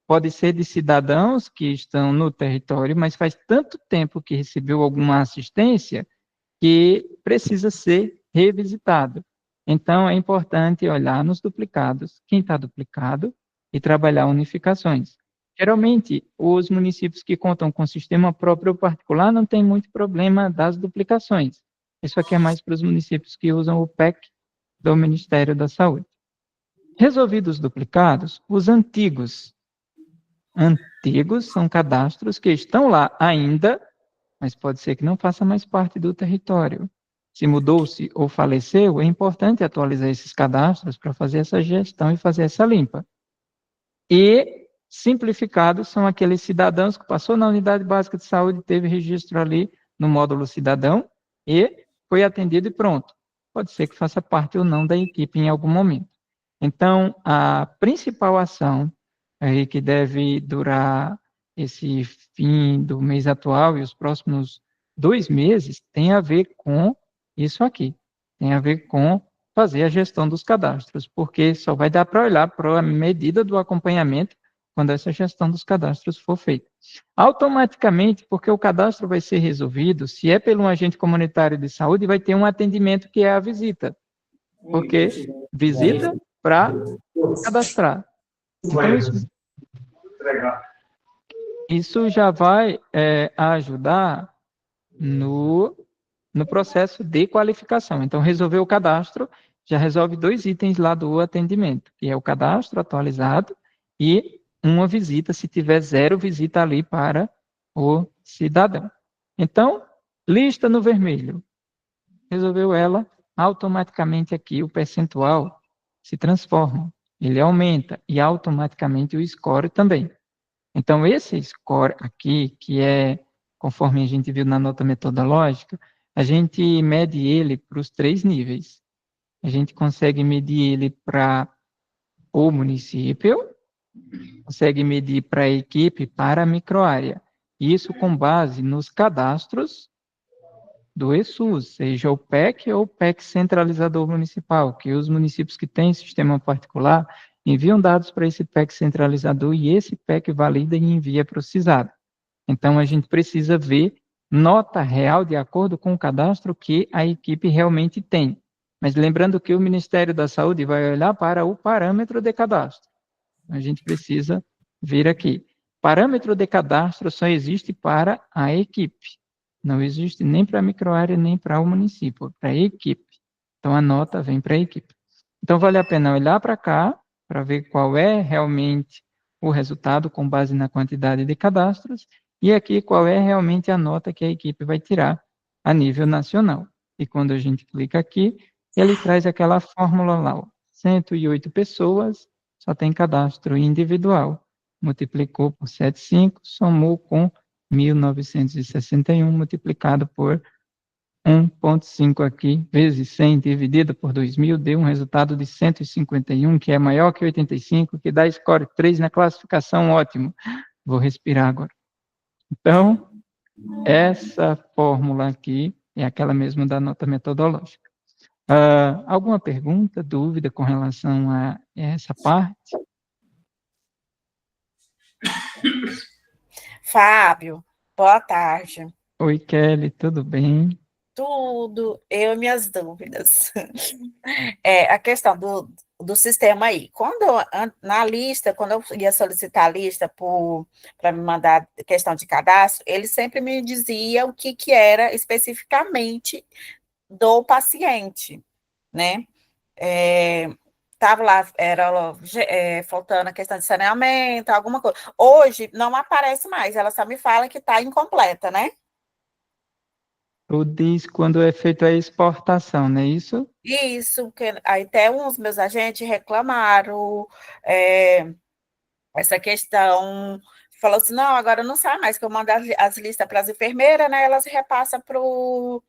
Pode ser de cidadãos que estão no território, mas faz tanto tempo que recebeu alguma assistência que precisa ser revisitado. Então, é importante olhar nos duplicados, quem está duplicado, e trabalhar unificações. Geralmente, os municípios que contam com sistema próprio ou particular não tem muito problema das duplicações. Isso aqui é mais para os municípios que usam o PEC do Ministério da Saúde. Resolvidos os duplicados, os antigos. Antigos são cadastros que estão lá ainda, mas pode ser que não faça mais parte do território. Se mudou-se ou faleceu, é importante atualizar esses cadastros para fazer essa gestão e fazer essa limpa. E simplificados são aqueles cidadãos que passou na unidade básica de saúde, teve registro ali no módulo cidadão e foi atendido e pronto. Pode ser que faça parte ou não da equipe em algum momento. Então, a principal ação aí que deve durar esse fim do mês atual e os próximos 2 meses tem a ver com isso aqui. Tem a ver com fazer a gestão dos cadastros, porque só vai dar para olhar para a medida do acompanhamento quando essa gestão dos cadastros for feita. Automaticamente, porque o cadastro vai ser resolvido, se é pelo agente comunitário de saúde, vai ter um atendimento que é a visita. Porque visita para cadastrar. Então, isso já vai ajudar no processo de qualificação. Então, resolver o cadastro já resolve 2 itens lá do atendimento, que é o cadastro atualizado e uma visita, se tiver 0 visita ali para o cidadão. Então, lista no vermelho. Resolveu ela, automaticamente aqui o percentual se transforma. Ele aumenta e automaticamente o score também. Então, esse score aqui, que é, conforme a gente viu na nota metodológica, a gente mede ele para os 3 níveis. A gente consegue medir ele para o município, consegue medir para a equipe, para a microárea. Isso com base nos cadastros do ESUS, seja o PEC ou o PEC centralizador municipal, que os municípios que têm sistema particular enviam dados para esse PEC centralizador e esse PEC valida e envia para o CISAB. Então, a gente precisa ver nota real de acordo com o cadastro que a equipe realmente tem. Mas lembrando que o Ministério da Saúde vai olhar para o parâmetro de cadastro. A gente precisa ver aqui. Parâmetro de cadastro só existe para a equipe. Não existe nem para a microárea, nem para o município, para a equipe. Então, a nota vem para a equipe. Então, vale a pena olhar para cá, para ver qual é realmente o resultado com base na quantidade de cadastros, e aqui qual é realmente a nota que a equipe vai tirar a nível nacional. E quando a gente clica aqui, ele traz aquela fórmula lá, ó, 108 pessoas, só tem cadastro individual. Multiplicou por 7,5, somou com 1.961, multiplicado por 1,5 aqui, vezes 100, dividido por 2.000, deu um resultado de 151, que é maior que 85, que dá score 3 na classificação, ótimo. Vou respirar agora. Então, essa fórmula aqui é aquela mesma da nota metodológica. Alguma pergunta, dúvida com relação a essa parte? Fábio, boa tarde. Oi, Kelly, tudo bem? Tudo, eu e minhas dúvidas. A questão do sistema aí. Na lista, quando eu ia solicitar a lista para me mandar questão de cadastro, ele sempre me dizia o que era especificamente do paciente, né? Estava lá, era faltando a questão de saneamento, alguma coisa. Hoje não aparece mais, ela só me fala que está incompleta, né? Tu diz quando é feita a exportação, não é isso? Isso, porque aí até uns meus agentes reclamaram essa questão, falou assim, não, agora não sai mais, que eu mando as listas para as enfermeiras, né, elas repassam para o...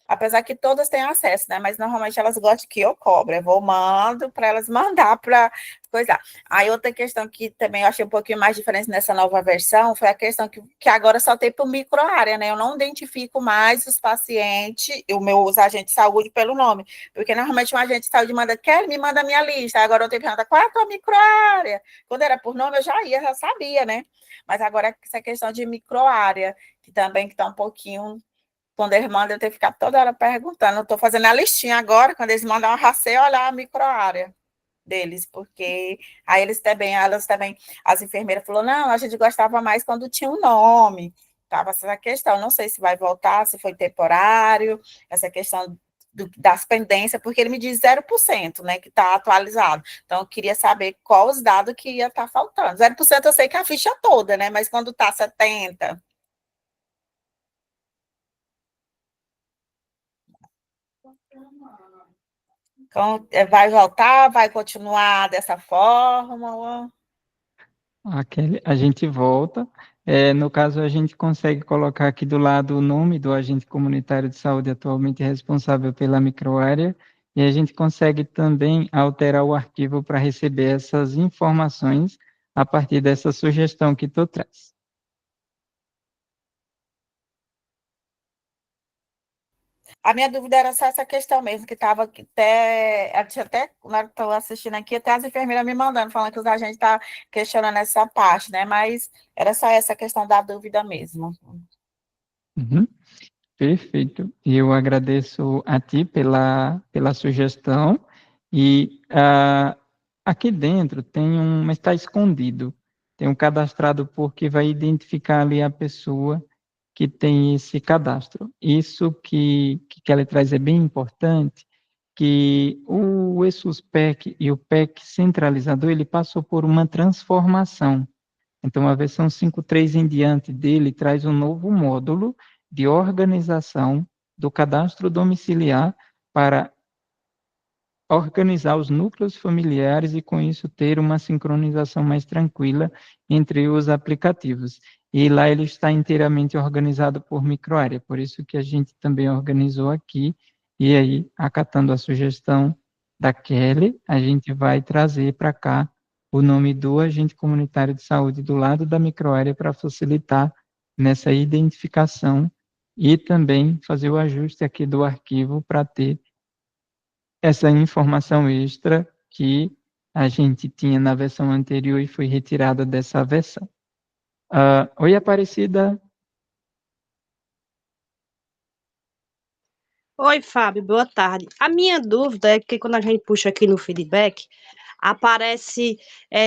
Apesar que todas têm acesso, né? Mas normalmente elas gostam que eu cobre. Eu mando para elas mandar para coisar. Aí outra questão que também eu achei um pouquinho mais diferente nessa nova versão foi a questão que agora só tem para o microárea, né? Eu não identifico mais os pacientes, os agentes de saúde pelo nome. Porque normalmente um agente de saúde me manda a minha lista. Agora eu tenho que perguntar qual é a tua microárea? Quando era por nome, eu já sabia, né? Mas agora essa questão de microárea, que também está um pouquinho. Quando eles mandam, eu tenho que ficar toda hora perguntando. Eu estou fazendo a listinha agora, quando eles mandam, eu racei olhar a microárea deles, porque aí elas também, as enfermeiras falaram, não, a gente gostava mais quando tinha um nome. Estava essa questão, não sei se vai voltar, se foi temporário, essa questão das pendências, porque ele me diz 0%, né, que está atualizado. Então, eu queria saber qual os dados que ia estar faltando. 0% eu sei que é a ficha toda, né, mas quando está 70%, então, vai voltar, vai continuar dessa forma? A gente volta. No caso, a gente consegue colocar aqui do lado o nome do agente comunitário de saúde atualmente responsável pela microárea, e a gente consegue também alterar o arquivo para receber essas informações a partir dessa sugestão que tu traz. A minha dúvida era só essa questão mesmo, que estava até, na hora que estou assistindo aqui, até as enfermeiras me mandando, falando que os agentes estão questionando essa parte, né? Mas era só essa questão da dúvida mesmo. Uhum. Perfeito. Eu agradeço a ti pela sugestão. E aqui dentro mas está escondido. Tem um cadastrado por que vai identificar ali a pessoa que tem esse cadastro. Isso que ela traz é bem importante, que o ESUS-PEC e o PEC centralizador, ele passou por uma transformação. Então, a versão 5.3 em diante dele traz um novo módulo, de organização do cadastro domiciliar para organizar os núcleos familiares e, com isso, ter uma sincronização mais tranquila entre os aplicativos. E lá ele está inteiramente organizado por microárea, por isso que a gente também organizou aqui, e aí, acatando a sugestão da Kelly, a gente vai trazer para cá o nome do agente comunitário de saúde do lado da microárea para facilitar nessa identificação e também fazer o ajuste aqui do arquivo para ter essa informação extra que a gente tinha na versão anterior e foi retirada dessa versão. Oi, Aparecida. Oi, Fábio, boa tarde. A minha dúvida é que quando a gente puxa aqui no feedback, aparece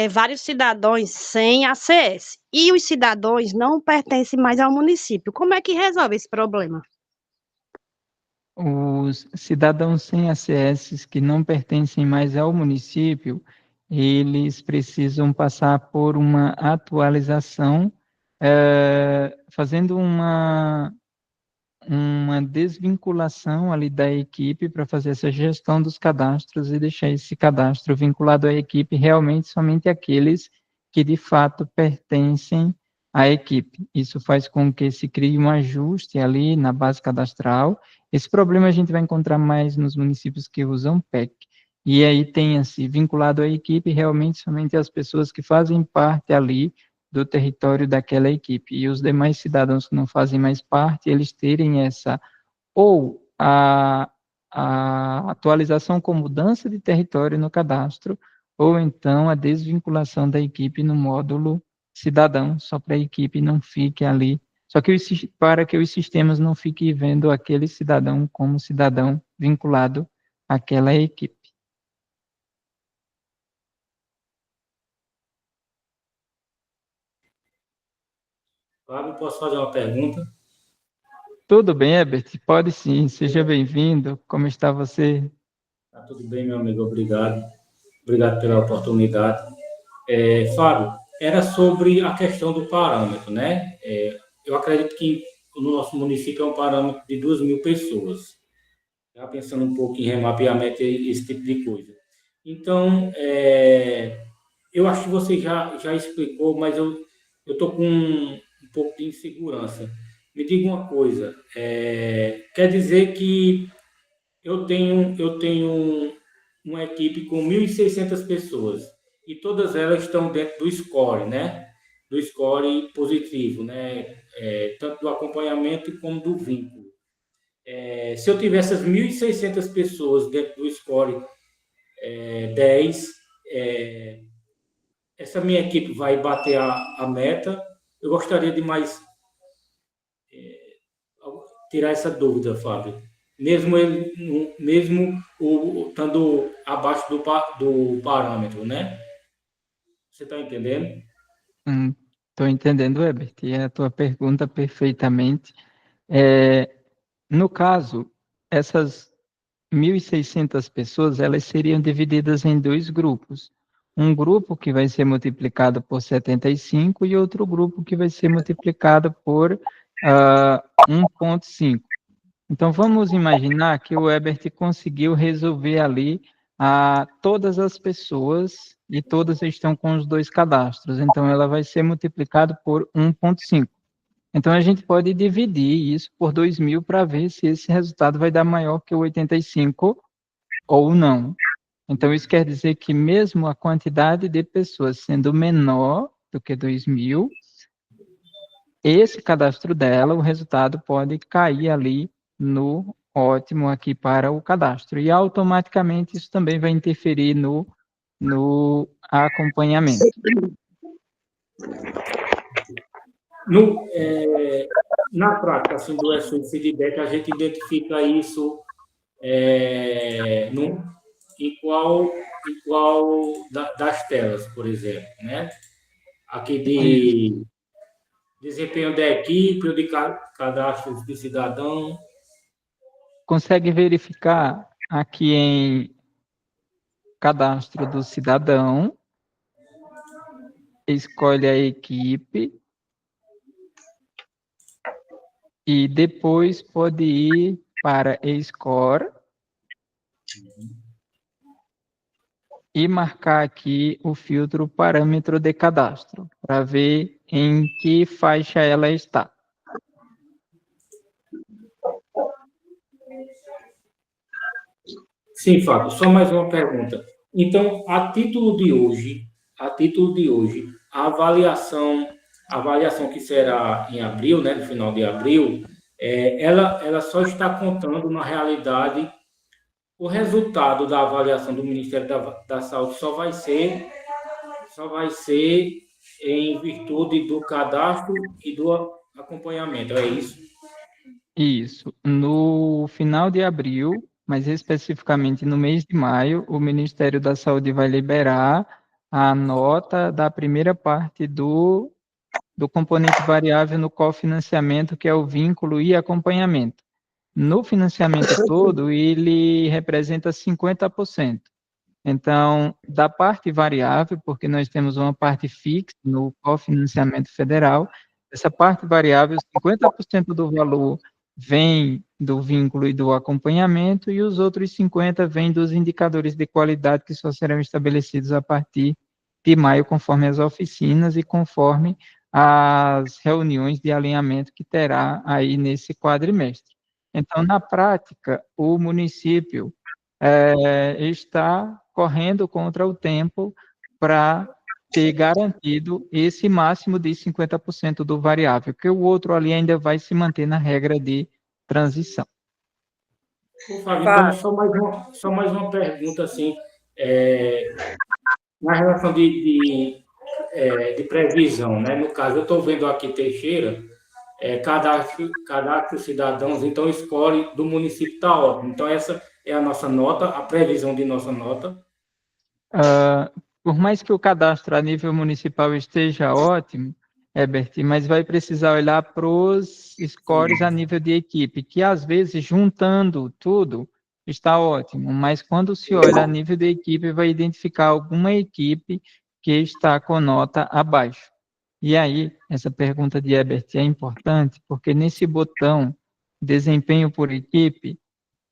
vários cidadãos sem ACS e os cidadãos não pertencem mais ao município. Como é que resolve esse problema? Os cidadãos sem ACS que não pertencem mais ao município, eles precisam passar por uma atualização, fazendo uma desvinculação ali da equipe para fazer essa gestão dos cadastros e deixar esse cadastro vinculado à equipe realmente somente aqueles que de fato pertencem à equipe. Isso faz com que se crie um ajuste ali na base cadastral. Esse problema a gente vai encontrar mais nos municípios que usam PEC. E aí tenha-se vinculado à equipe realmente somente as pessoas que fazem parte ali do território daquela equipe. E os demais cidadãos que não fazem mais parte, eles terem essa, ou a atualização com mudança de território no cadastro, ou então a desvinculação da equipe no módulo cidadão, só para a equipe não fique ali, só que para que os sistemas não fiquem vendo aquele cidadão como cidadão vinculado àquela equipe. Fábio, posso fazer uma pergunta? Tudo bem, Herbert? Pode sim, seja bem-vindo. Como está você? Tá tudo bem, meu amigo, obrigado. Obrigado pela oportunidade. Fábio, era sobre a questão do parâmetro, né? Eu acredito que o nosso município é um parâmetro de 2.000 pessoas. Já pensando um pouco em remapeamento e esse tipo de coisa. Então, eu acho que você já explicou, mas eu estou com um pouco de insegurança. Me diga uma coisa, quer dizer que eu tenho uma equipe com 1.600 pessoas e todas elas estão dentro do score, né? Do score positivo, né? Tanto do acompanhamento como do vínculo. Se eu tiver essas 1.600 pessoas dentro do score 10, essa minha equipe vai bater a meta. Eu gostaria de mais tirar essa dúvida, Fábio. Mesmo estando abaixo do parâmetro, né? Você está entendendo? Estou entendendo, Herbert, e a tua pergunta perfeitamente. No caso, essas 1.600 pessoas, elas seriam divididas em dois grupos. Um grupo que vai ser multiplicado por 75 e outro grupo que vai ser multiplicado por 1,5. Então, vamos imaginar que o Herbert conseguiu resolver ali todas as pessoas e todas estão com os dois cadastros. Então, ela vai ser multiplicada por 1,5. Então, a gente pode dividir isso por 2.000 para ver se esse resultado vai dar maior que o 85 ou não. Então, isso quer dizer que mesmo a quantidade de pessoas sendo menor do que 2.000, esse cadastro dela, o resultado pode cair ali no ótimo aqui para o cadastro. E automaticamente isso também vai interferir no acompanhamento. Na prática, assim, do SOS Feedback, a gente identifica isso em qual das telas, por exemplo, né? Aqui de desempenho da equipe, ou de cadastro de cidadão. Consegue verificar aqui em cadastro do cidadão, escolhe a equipe, e depois pode ir para e-score e marcar aqui o filtro parâmetro de cadastro, para ver em que faixa ela está. Sim, Fábio, só mais uma pergunta. Então, a título de hoje, a avaliação que será em abril, né, no final de abril, ela só está contando, na realidade, o resultado da avaliação do Ministério da Saúde só vai ser em virtude do cadastro e do acompanhamento, é isso? Isso. No final de abril, mas especificamente no mês de maio, o Ministério da Saúde vai liberar a nota da primeira parte do componente variável no cofinanciamento, que é o vínculo e acompanhamento. No financiamento todo, ele representa 50%. Então, da parte variável, porque nós temos uma parte fixa no cofinanciamento federal, essa parte variável, 50% do valor vem do vínculo e do acompanhamento, e os outros 50% vêm dos indicadores de qualidade que só serão estabelecidos a partir de maio, conforme as oficinas e conforme as reuniões de alinhamento que terá aí nesse quadrimestre. Então, na prática, o município está correndo contra o tempo para ter garantido esse máximo de 50% do variável, que o outro ali ainda vai se manter na regra de transição. Fábio, então, só mais uma pergunta, assim, na relação de previsão, né? No caso, eu estou vendo aqui Teixeira, cadastro cidadãos, então escolhe do município está ótimo. Então, essa é a nossa nota, a previsão de nossa nota. Por mais que o cadastro a nível municipal esteja ótimo, Herbert, mas vai precisar olhar para os scores a nível de equipe, que às vezes, juntando tudo, está ótimo, mas quando se olha a nível de equipe, vai identificar alguma equipe que está com nota abaixo. E aí, essa pergunta de Herbert é importante, porque nesse botão desempenho por equipe,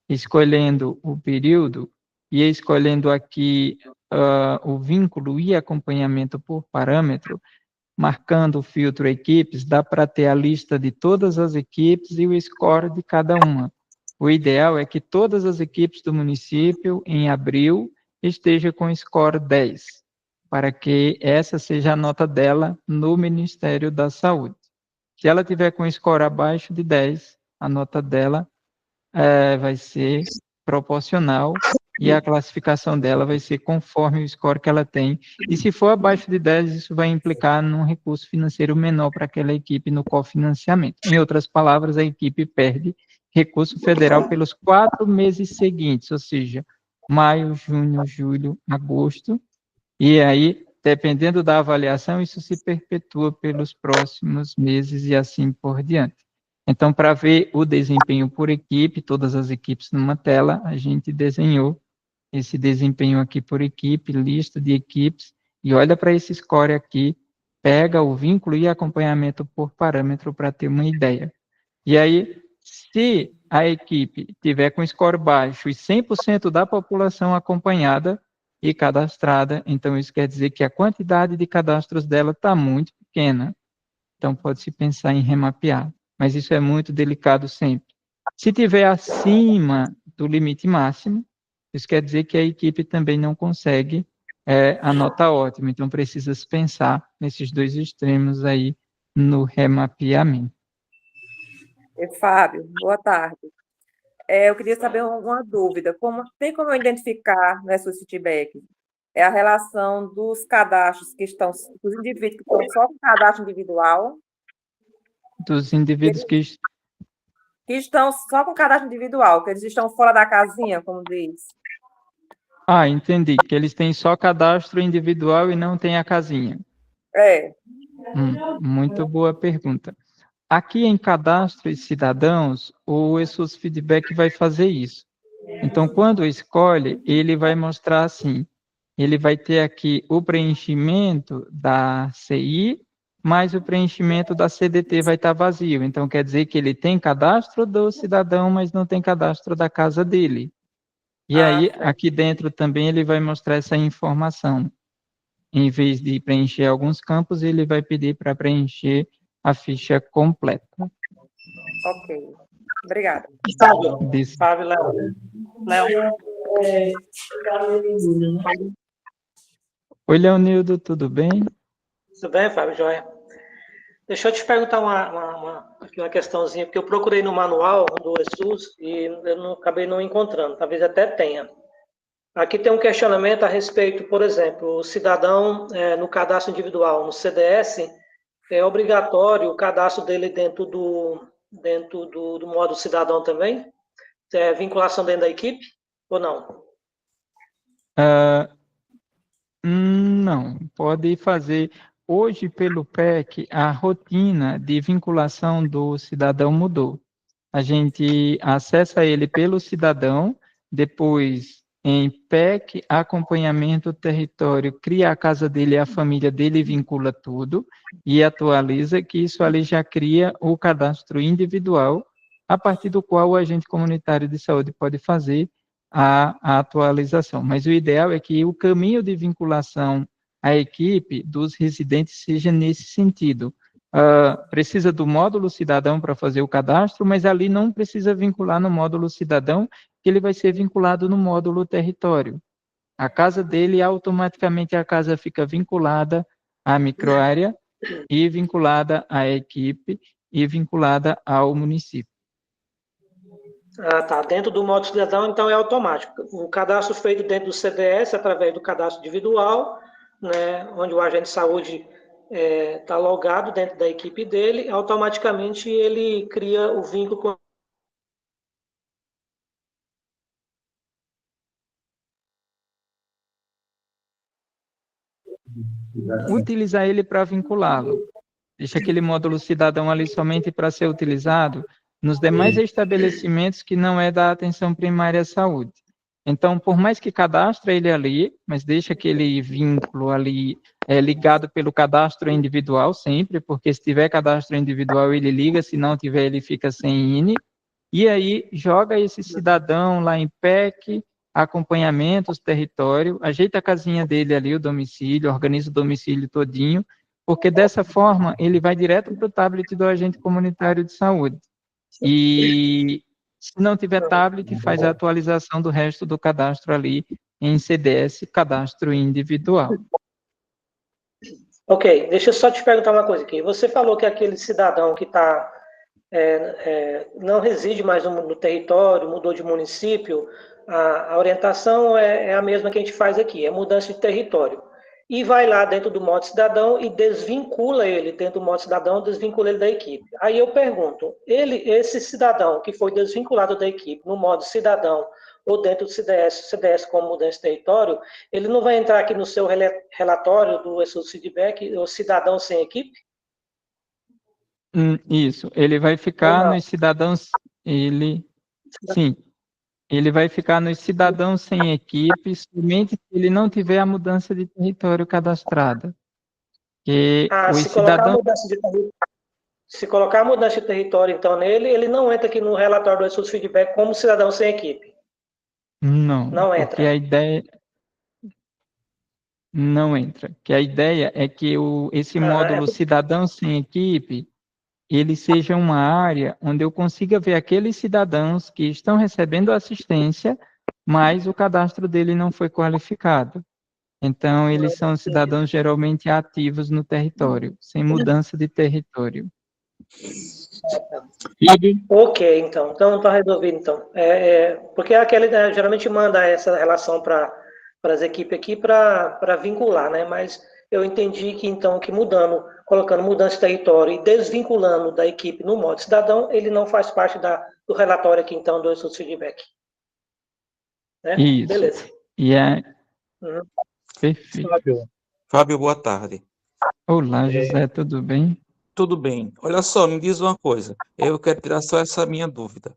escolhendo o período e escolhendo aqui o vínculo e acompanhamento por parâmetro, marcando o filtro equipes, dá para ter a lista de todas as equipes e o score de cada uma. O ideal é que todas as equipes do município, em abril, estejam com score 10, para que essa seja a nota dela no Ministério da Saúde. Se ela tiver com score abaixo de 10, a nota dela vai ser proporcional e a classificação dela vai ser conforme o score que ela tem. E se for abaixo de 10, isso vai implicar num recurso financeiro menor para aquela equipe no cofinanciamento. Em outras palavras, a equipe perde recurso federal pelos 4 meses seguintes, ou seja, maio, junho, julho, agosto, e aí, dependendo da avaliação, isso se perpetua pelos próximos meses e assim por diante. Então, para ver o desempenho por equipe, todas as equipes numa tela, a gente desenhou esse desempenho aqui por equipe, lista de equipes, e olha para esse score aqui, pega o vínculo e acompanhamento por parâmetro para ter uma ideia. E aí, se a equipe tiver com score baixo e 100% da população acompanhada e cadastrada, então isso quer dizer que a quantidade de cadastros dela está muito pequena. Então, pode-se pensar em remapear, mas isso é muito delicado sempre. Se tiver acima do limite máximo, isso quer dizer que a equipe também não consegue a nota ótima, então precisa se pensar nesses dois extremos aí no remapeamento. Fábio, boa tarde. Eu queria saber uma dúvida. Tem como eu identificar nesses feedbacks a relação dos cadastros que estão, dos indivíduos que estão só com cadastro individual? Dos indivíduos que estão só com cadastro individual, que eles estão fora da casinha, como diz. Entendi, que eles têm só cadastro individual e não tem a casinha. Muito boa pergunta. Aqui em Cadastro e Cidadãos, o ESUS Feedback vai fazer isso. Então, quando escolhe, ele vai mostrar assim, ele vai ter aqui o preenchimento da CI mas o preenchimento da CDT vai estar vazio. Então, quer dizer que ele tem cadastro do cidadão, mas não tem cadastro da casa dele. E aí, certo. aqui dentro também ele vai mostrar essa informação. Em vez de preencher alguns campos, ele vai pedir para preencher a ficha completa. Ok. Obrigada. Desse- Fábio, Léo. Léo. Oi, Leonildo, tudo bem? Tudo bem, Fábio? Joia. Deixa eu te perguntar aqui uma questãozinha, porque eu procurei no manual do ESUS e eu acabei não encontrando, talvez até tenha. Aqui tem um questionamento a respeito, por exemplo, o cidadão no cadastro individual, no CDS, é obrigatório o cadastro dele dentro do modo cidadão também? É vinculação dentro da equipe ou não? Não, pode fazer. Hoje, pelo PEC, a rotina de vinculação do cidadão mudou. A gente acessa ele pelo cidadão, depois em PEC, acompanhamento território, cria a casa dele, a família dele, vincula tudo e atualiza, que isso ali já cria o cadastro individual, a partir do qual o agente comunitário de saúde pode fazer a atualização. Mas o ideal é que o caminho de vinculação à equipe dos residentes seja nesse sentido. Precisa do módulo cidadão para fazer o cadastro, mas ali não precisa vincular no módulo cidadão, que ele vai ser vinculado no módulo território. A casa dele, automaticamente a casa fica vinculada à microárea e vinculada à equipe e vinculada ao município. Tá. Dentro do modo cidadão, então, é automático. O cadastro feito dentro do CDS, através do cadastro individual, né, onde o agente de saúde está logado dentro da equipe dele, automaticamente ele cria o vínculo com utilizar ele para vinculá-lo. Deixa aquele módulo cidadão ali somente para ser utilizado nos demais estabelecimentos que não é da atenção primária à saúde. Então, por mais que cadastre ele ali, mas deixa aquele vínculo ali ligado pelo cadastro individual sempre, porque se tiver cadastro individual ele liga, se não tiver ele fica sem INE, e aí joga esse cidadão lá em PEC, acompanhamentos, território, ajeita a casinha dele ali, o domicílio, organiza o domicílio todinho, porque dessa forma ele vai direto para o tablet do agente comunitário de saúde. E se não tiver tablet, faz a atualização do resto do cadastro ali em CDS, cadastro individual. Ok, deixa eu só te perguntar uma coisa aqui. Você falou que aquele cidadão que não reside mais no território, mudou de município, a orientação é a mesma que a gente faz aqui, é mudança de território. E vai lá dentro do modo cidadão e desvincula ele dentro do modo cidadão, desvincula ele da equipe. Aí eu pergunto, esse cidadão que foi desvinculado da equipe no modo cidadão ou dentro do CDS como mudança de território, ele não vai entrar aqui no seu relatório do ESUS Feedback, o cidadão sem equipe? Isso, ele vai ficar nos cidadãos, sim, ele vai ficar nos cidadãos sem equipe, somente se ele não tiver a mudança de território cadastrada. Que se colocar a mudança de território, então, nele, ele não entra aqui no relatório do ESUS Feedback como cidadão sem equipe. Não entra. Porque a ideia não entra. Que a ideia é que esse módulo cidadão sem equipe, ele seja uma área onde eu consiga ver aqueles cidadãos que estão recebendo assistência, mas o cadastro dele não foi qualificado. Então, eles são cidadãos geralmente ativos no território, sem mudança de território. Ok, então está resolvido, então. Porque aquele geralmente manda essa relação para as equipes aqui para vincular, né? Mas eu entendi que, então, que colocando mudança de território e desvinculando da equipe no modo cidadão, ele não faz parte do relatório aqui, então, do ESUS Feedback. Né? Isso. Beleza. Perfeito. Fábio, boa tarde. Olá, José, tudo bem? Tudo bem. Olha só, me diz uma coisa. Eu quero tirar só essa minha dúvida.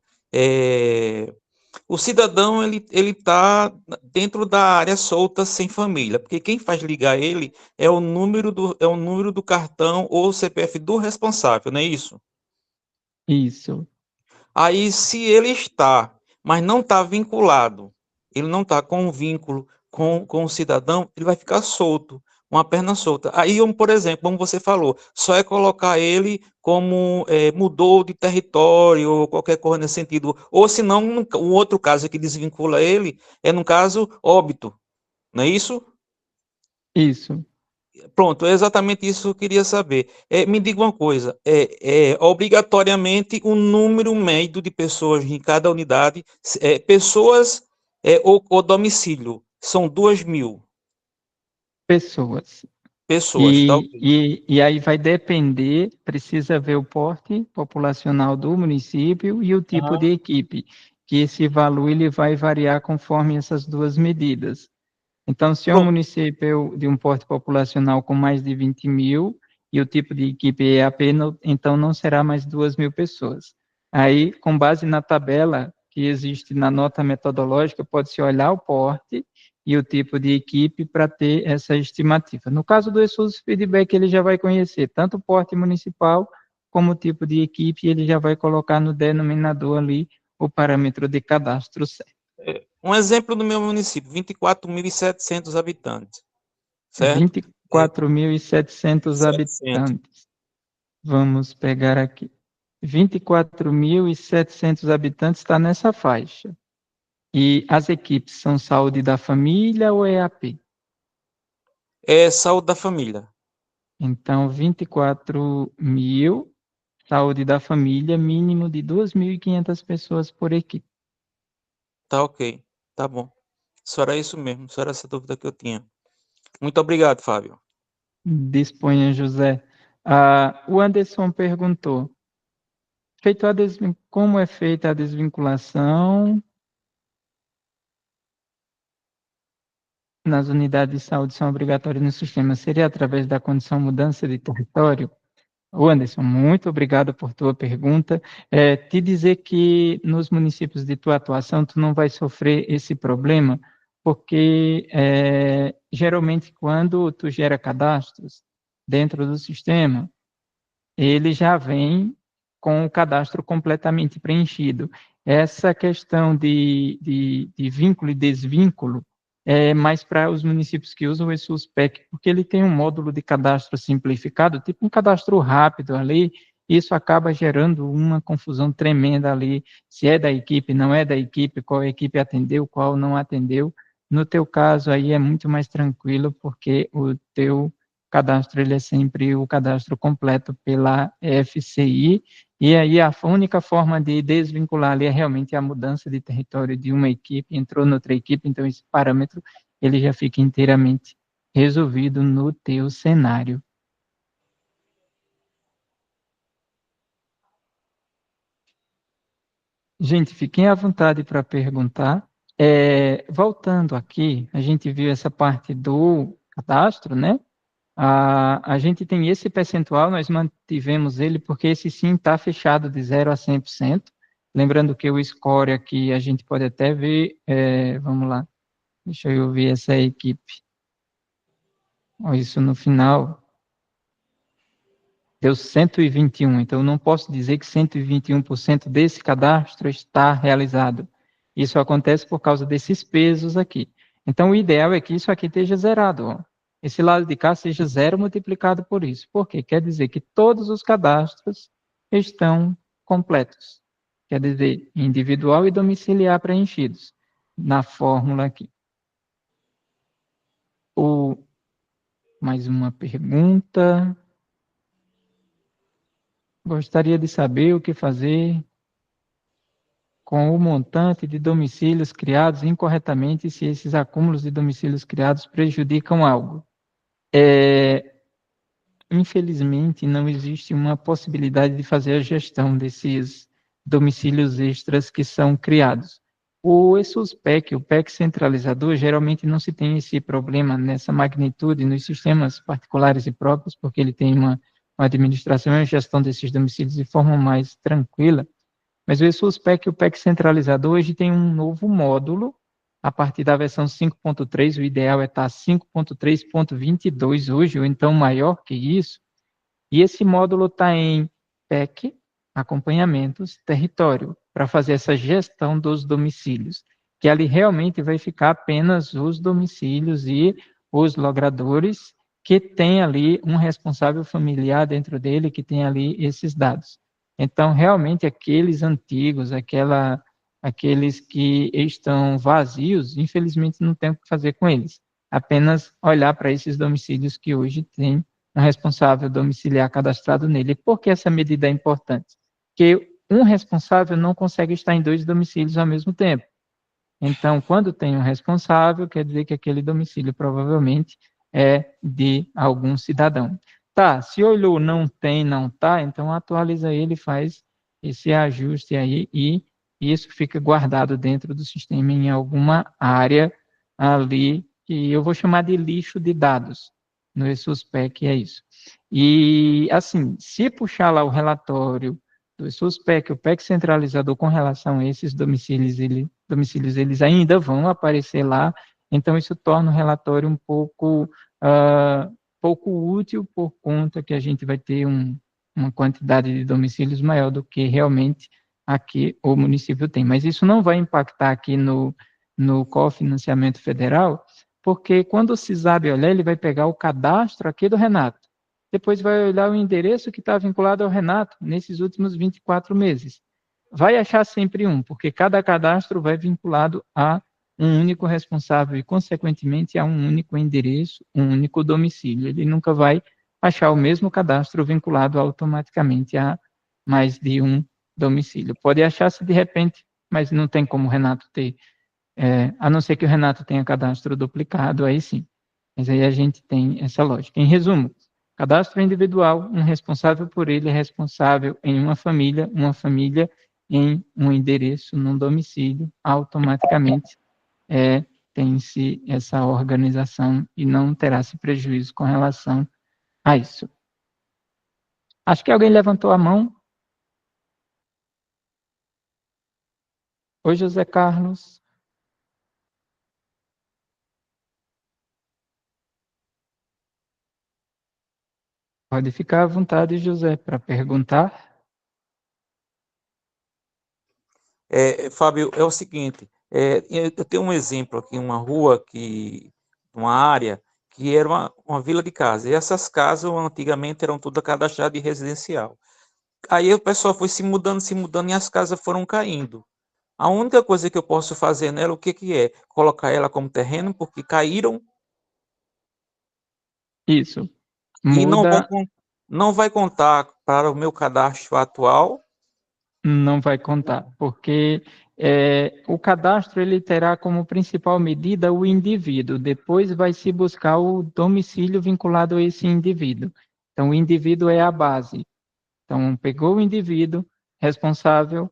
O cidadão, ele está dentro da área solta sem família, porque quem faz ligar ele é o número do cartão ou CPF do responsável, não é isso? Isso. Aí, se ele está, mas não está vinculado, ele não está com um vínculo com o cidadão, ele vai ficar solto, uma perna solta. Aí, por exemplo, como você falou, só é colocar ele como mudou de território, ou qualquer coisa nesse sentido. Ou se não, um outro caso que desvincula ele é, no caso, óbito, não é isso? Isso. Pronto, é exatamente isso que eu queria saber. Me diga uma coisa, obrigatoriamente o número médio de pessoas em cada unidade, pessoas ou domicílio, são 2.000 Pessoas. pessoas, tá ok. E aí vai depender, precisa ver o porte populacional do município e o tipo Aham. de equipe, que esse valor ele vai variar conforme essas duas medidas. Então, se é um Pronto, município de um porte populacional com mais de 20 mil e o tipo de equipe é apenas, então não será mais 2.000 pessoas. Aí, com base na tabela que existe na nota metodológica, pode-se olhar o porte e o tipo de equipe para ter essa estimativa. No caso do eSUS Feedback, ele já vai conhecer tanto o porte municipal como o tipo de equipe, e ele já vai colocar no denominador ali o parâmetro de cadastro certo. um exemplo do meu município, 24.700 habitantes, certo? 24.700 700. habitantes. Vamos pegar aqui. 24.700 habitantes está nessa faixa. E as equipes são saúde da família ou EAP? É saúde da família. Então, 24.000, saúde da família, mínimo de 2.500 pessoas por equipe. Tá ok, tá bom. Só era isso mesmo, só era essa dúvida que eu tinha. Muito obrigado, Fábio. Disponha, José. O Anderson perguntou, como é feita a desvinculação nas unidades de saúde são obrigatórias no sistema? Seria através da condição mudança de território? Ô Anderson, muito obrigado por tua pergunta. Te dizer que nos municípios de tua atuação tu não vai sofrer esse problema, porque geralmente quando tu gera cadastros dentro do sistema, ele já vem com o cadastro completamente preenchido. Essa questão de vínculo e desvínculo é mais para os municípios que usam o eSUS-PEC, porque ele tem um módulo de cadastro simplificado, tipo um cadastro rápido ali, e isso acaba gerando uma confusão tremenda ali, se é da equipe, não é da equipe, qual equipe atendeu, qual não atendeu. No teu caso aí é muito mais tranquilo, porque o teu cadastro ele é sempre o cadastro completo pela FCI, e aí a única forma de desvincular ali é realmente a mudança de território de uma equipe, entrou noutra equipe, então esse parâmetro ele já fica inteiramente resolvido no teu cenário. Gente, fiquem à vontade para perguntar. Voltando aqui, a gente viu essa parte do cadastro, né? A gente tem esse percentual, nós mantivemos ele porque esse sim está fechado de 0 a 100%. Lembrando que o score aqui a gente pode até ver, vamos lá, deixa eu ver essa equipe. Isso no final deu 121, então eu não posso dizer que 121% desse cadastro está realizado. Isso acontece por causa desses pesos aqui. Então o ideal é que isso aqui esteja zerado, ó. Esse lado de cá seja 0 multiplicado por isso. Por quê? Quer dizer que todos os cadastros estão completos. Quer dizer, individual e domiciliar preenchidos na fórmula aqui. Mais uma pergunta. Gostaria de saber o que fazer com o montante de domicílios criados incorretamente, se esses acúmulos de domicílios criados prejudicam algo. Infelizmente, não existe uma possibilidade de fazer a gestão desses domicílios extras que são criados. O eSUS-PEC, o PEC centralizador, geralmente não se tem esse problema nessa magnitude nos sistemas particulares e próprios, porque ele tem uma administração e uma gestão desses domicílios de forma mais tranquila. Mas o ESUS-PEC e o PEC centralizado hoje tem um novo módulo, a partir da versão 5.3, o ideal é estar 5.3.22 hoje, ou então maior que isso, e esse módulo está em PEC, acompanhamentos, território, para fazer essa gestão dos domicílios, que ali realmente vai ficar apenas os domicílios e os logradores que tem ali um responsável familiar dentro dele, que tem ali esses dados. Então, realmente, aqueles antigos, aqueles que estão vazios, infelizmente não tem o que fazer com eles. Apenas olhar para esses domicílios que hoje têm um responsável domiciliar cadastrado nele. Por que essa medida é importante? Porque um responsável não consegue estar em 2 domicílios ao mesmo tempo. Então, quando tem um responsável, quer dizer que aquele domicílio provavelmente é de algum cidadão. Tá, se olhou, não tem, não tá, então atualiza ele, faz esse ajuste aí e isso fica guardado dentro do sistema em alguma área ali que eu vou chamar de lixo de dados. No ESUS-PEC é isso. E, assim, se puxar lá o relatório do ESUS-PEC, o PEC centralizador com relação a esses domicílios, eles ainda vão aparecer lá, então isso torna o relatório um pouco útil por conta que a gente vai ter uma quantidade de domicílios maior do que realmente aqui o município tem. Mas isso não vai impactar aqui no cofinanciamento federal, porque quando o CISAB olhar, ele vai pegar o cadastro aqui do Renato, depois vai olhar o endereço que está vinculado ao Renato nesses últimos 24 meses. Vai achar sempre um, porque cada cadastro vai vinculado a um único responsável e, consequentemente, a um único endereço, um único domicílio. Ele nunca vai achar o mesmo cadastro vinculado automaticamente a mais de um domicílio. Pode achar se de repente, mas não tem como o Renato ter, a não ser que o Renato tenha cadastro duplicado, aí sim. Mas aí a gente tem essa lógica. Em resumo, cadastro individual, um responsável por ele é responsável em uma família em um endereço, num domicílio, automaticamente tem-se essa organização e não terá-se prejuízo com relação a isso. Acho que alguém levantou a mão. Oi, José Carlos. Pode ficar à vontade, José, para perguntar. Fábio, é o seguinte, eu tenho um exemplo aqui, uma rua, uma área, que era uma vila de casa, e essas casas antigamente eram todas cadastradas de residencial. Aí o pessoal foi se mudando, e as casas foram caindo. A única coisa que eu posso fazer nela, o que que é? Colocar ela como terreno, porque caíram Isso. e Muda, não vai contar para o meu cadastro atual. não vai contar, porque o cadastro ele terá como principal medida o indivíduo, depois vai se buscar o domicílio vinculado a esse indivíduo. Então, o indivíduo é a base. Então, pegou o indivíduo responsável,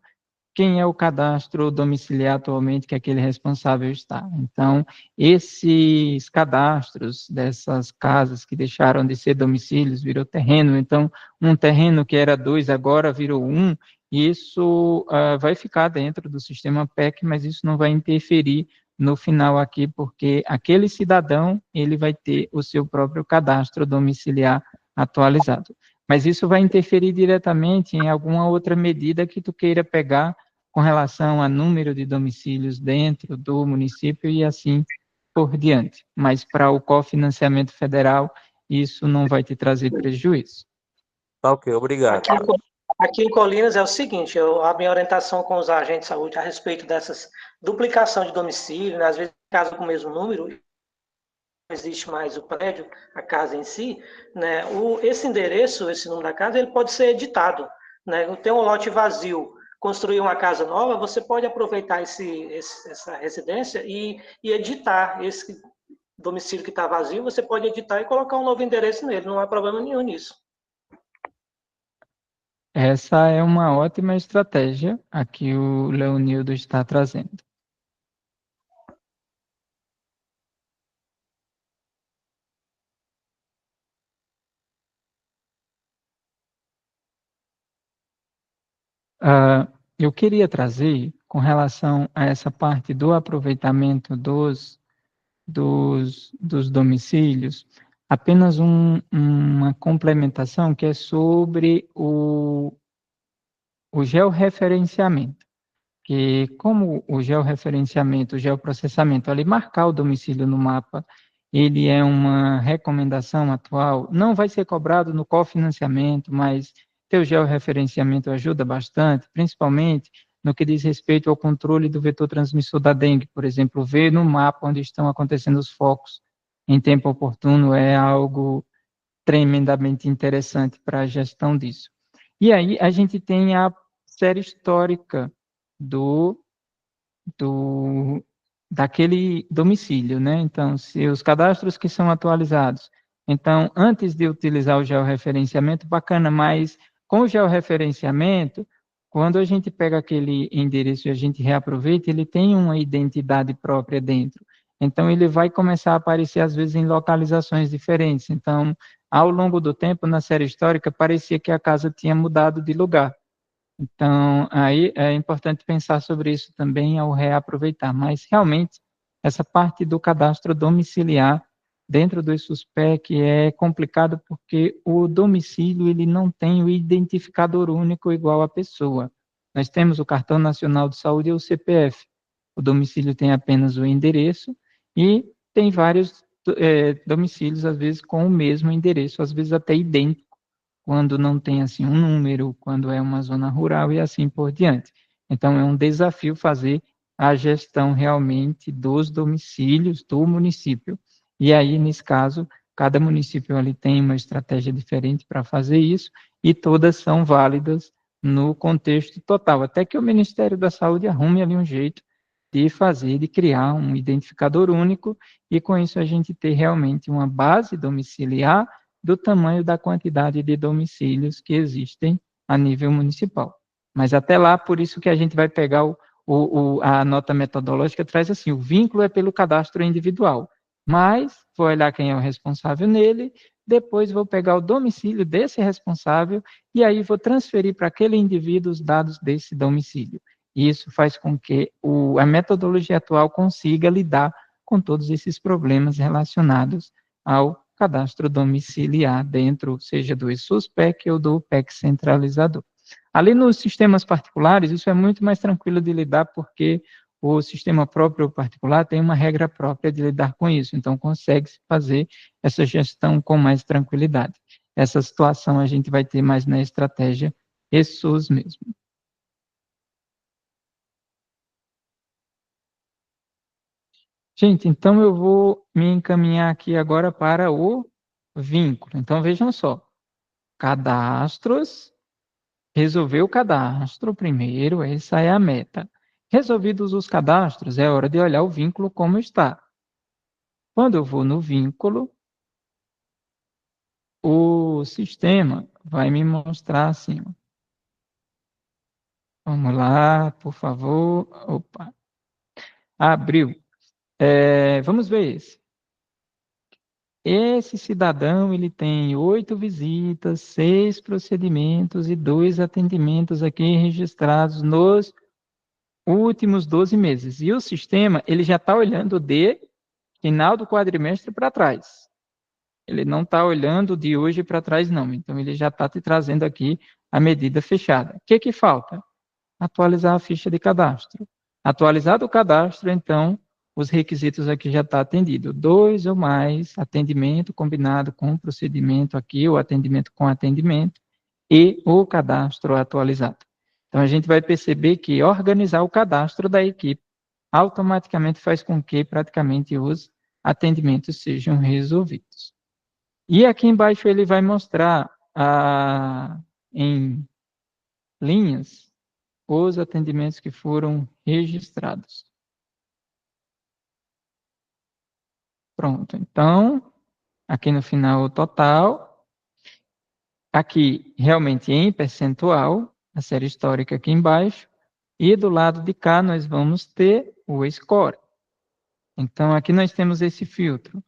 quem é o cadastro domiciliar atualmente que aquele responsável está. Então, esses cadastros dessas casas que deixaram de ser domicílios, virou terreno, então, um terreno que era 2 agora virou 1, e isso vai ficar dentro do sistema PEC, mas isso não vai interferir no final aqui, porque aquele cidadão, ele vai ter o seu próprio cadastro domiciliar atualizado. Mas isso vai interferir diretamente em alguma outra medida que tu queira pegar com relação a número de domicílios dentro do município e assim por diante. Mas para o cofinanciamento federal, isso não vai te trazer prejuízo. Tá, ok, obrigado. Aqui em Colinas é o seguinte, a minha orientação com os agentes de saúde a respeito dessas duplicação de domicílio, né, às vezes casa com o mesmo número, não existe mais o prédio, a casa em si, né, esse endereço, esse número da casa, ele pode ser editado. Né, tem um lote vazio, construir uma casa nova, você pode aproveitar essa residência e editar esse domicílio que está vazio, você pode editar e colocar um novo endereço nele, não há problema nenhum nisso. Essa é uma ótima estratégia a que o Leonildo está trazendo. eu queria trazer, com relação a essa parte do aproveitamento dos domicílios, apenas uma complementação que é sobre o georreferenciamento. Que como o georreferenciamento, o geoprocessamento, ali marcar o domicílio no mapa, ele é uma recomendação atual, não vai ser cobrado no cofinanciamento, mas ter o georreferenciamento ajuda bastante, principalmente no que diz respeito ao controle do vetor transmissor da dengue, por exemplo, ver no mapa onde estão acontecendo os focos em tempo oportuno é algo tremendamente interessante para a gestão disso. E aí a gente tem a série histórica daquele domicílio, né? Então, se os cadastros que são atualizados. Então, antes de utilizar o georreferenciamento, bacana, mas com o georreferenciamento, quando a gente pega aquele endereço e a gente reaproveita, ele tem uma identidade própria dentro. Então, ele vai começar a aparecer, às vezes, em localizações diferentes. Então, ao longo do tempo, na série histórica, parecia que a casa tinha mudado de lugar. Então, aí é importante pensar sobre isso também ao reaproveitar. Mas, realmente, essa parte do cadastro domiciliar dentro do SUSPEC é complicado porque o domicílio ele não tem o identificador único igual à pessoa. Nós temos o Cartão Nacional de Saúde e o CPF. O domicílio tem apenas o endereço e tem vários domicílios, às vezes, com o mesmo endereço, às vezes até idêntico, quando não tem assim um número, quando é uma zona rural e assim por diante. Então, é um desafio fazer a gestão realmente dos domicílios do município. E aí, nesse caso, cada município ali tem uma estratégia diferente para fazer isso e todas são válidas no contexto total, até que o Ministério da Saúde arrume ali um jeito de fazer, de criar um identificador único e com isso a gente ter realmente uma base domiciliar do tamanho da quantidade de domicílios que existem a nível municipal. Mas até lá, por isso que a gente vai pegar a nota metodológica, traz assim, o vínculo é pelo cadastro individual, mas vou olhar quem é o responsável nele, depois vou pegar o domicílio desse responsável e aí vou transferir para aquele indivíduo os dados desse domicílio. E isso faz com que a metodologia atual consiga lidar com todos esses problemas relacionados ao cadastro domiciliar dentro, seja do SUSPEC ou do PEC centralizador. Ali nos sistemas particulares, isso é muito mais tranquilo de lidar, porque o sistema próprio particular tem uma regra própria de lidar com isso, então consegue-se fazer essa gestão com mais tranquilidade. Essa situação a gente vai ter mais na estratégia ESUS mesmo. Gente, então eu vou me encaminhar aqui agora para o vínculo. Então, vejam só. Cadastros, resolver o cadastro primeiro, essa é a meta. Resolvidos os cadastros, é hora de olhar o vínculo como está. Quando eu vou no vínculo, o sistema vai me mostrar assim. Ó. Vamos lá, por favor. Opa. Abriu. Vamos ver esse. Esse cidadão, ele tem 8 visitas, 6 procedimentos e 2 atendimentos aqui registrados nos últimos 12 meses. E o sistema, ele já está olhando de final do quadrimestre para trás. Ele não está olhando de hoje para trás, não. Então, ele já está te trazendo aqui a medida fechada. O que falta? Atualizar a ficha de cadastro. Atualizado o cadastro, então, os requisitos aqui já estão atendidos. 2 ou mais, atendimento combinado com procedimento aqui, ou atendimento com atendimento, e o cadastro atualizado. Então, a gente vai perceber que organizar o cadastro da equipe automaticamente faz com que praticamente os atendimentos sejam resolvidos. E aqui embaixo ele vai mostrar em linhas os atendimentos que foram registrados. Pronto, então, aqui no final o total, aqui realmente em percentual, a série histórica aqui embaixo, e do lado de cá nós vamos ter o score. Então, aqui nós temos esse filtro.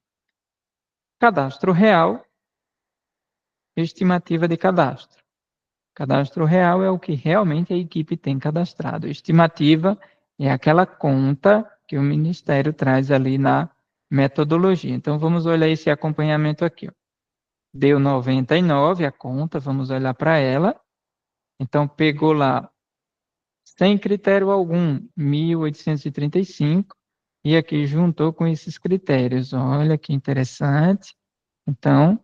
Cadastro real, estimativa de cadastro. Cadastro real é o que realmente a equipe tem cadastrado. Estimativa é aquela conta que o Ministério traz ali na metodologia. Então, vamos olhar esse acompanhamento aqui. Ó. Deu 99 a conta, vamos olhar para ela. Então, pegou lá, sem critério algum, 1.835, e aqui juntou com esses critérios. Olha que interessante. Então,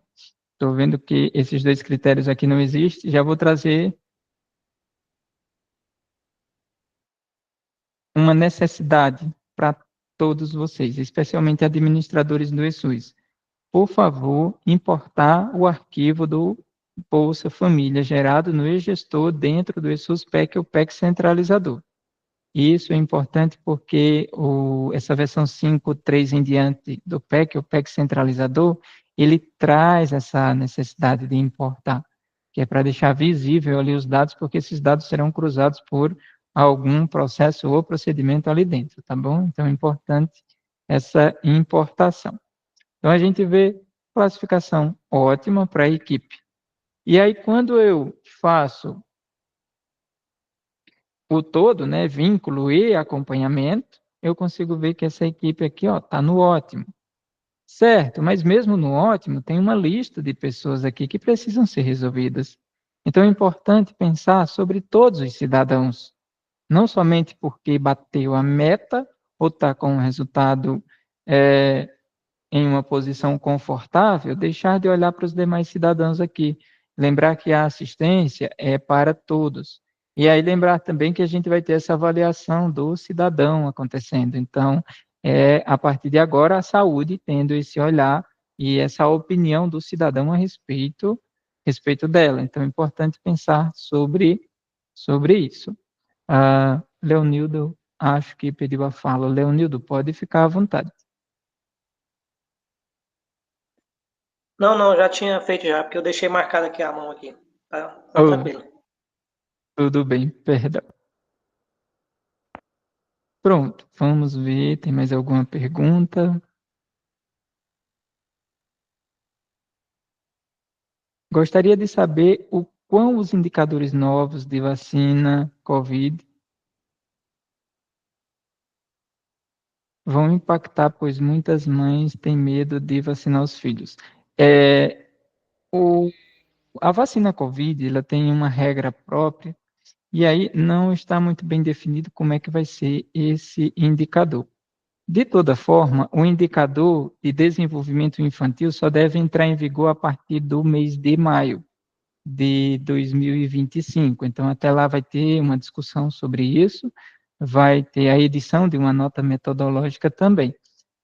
estou vendo que esses dois critérios aqui não existem, já vou trazer uma necessidade para todos vocês, especialmente administradores do ESUS. Por favor, importar o arquivo do Bolsa Família gerado no e-gestor dentro do ESUS PEC ou PEC centralizador. Isso é importante porque essa versão 5.3 em diante do PEC, o PEC centralizador, ele traz essa necessidade de importar, que é para deixar visível ali os dados, porque esses dados serão cruzados por algum processo ou procedimento ali dentro, tá bom? Então, é importante essa importação. Então, a gente vê classificação ótima para a equipe. E aí, quando eu faço o todo, né, vínculo e acompanhamento, eu consigo ver que essa equipe aqui está no ótimo. Certo, mas mesmo no ótimo, tem uma lista de pessoas aqui que precisam ser resolvidas. Então, é importante pensar sobre todos os cidadãos, não somente porque bateu a meta ou está com um resultado em uma posição confortável, deixar de olhar para os demais cidadãos aqui. Lembrar que a assistência é para todos. E aí lembrar também que a gente vai ter essa avaliação do cidadão acontecendo. Então, a partir de agora, a saúde tendo esse olhar e essa opinião do cidadão a respeito dela. Então, é importante pensar sobre isso. Leonildo, acho que pediu a fala. Leonildo, pode ficar à vontade. Não, já tinha feito já, porque eu deixei marcado aqui a mão aqui. Tá tranquilo. Tudo bem, perdão. Pronto, vamos ver, tem mais alguma pergunta? Gostaria de saber o quão os indicadores novos de vacina COVID vão impactar, pois muitas mães têm medo de vacinar os filhos. A vacina COVID, ela tem uma regra própria, e aí não está muito bem definido como é que vai ser esse indicador. De toda forma, o indicador de desenvolvimento infantil só deve entrar em vigor a partir do mês de maio de 2025. Então, até lá vai ter uma discussão sobre isso, vai ter a edição de uma nota metodológica também.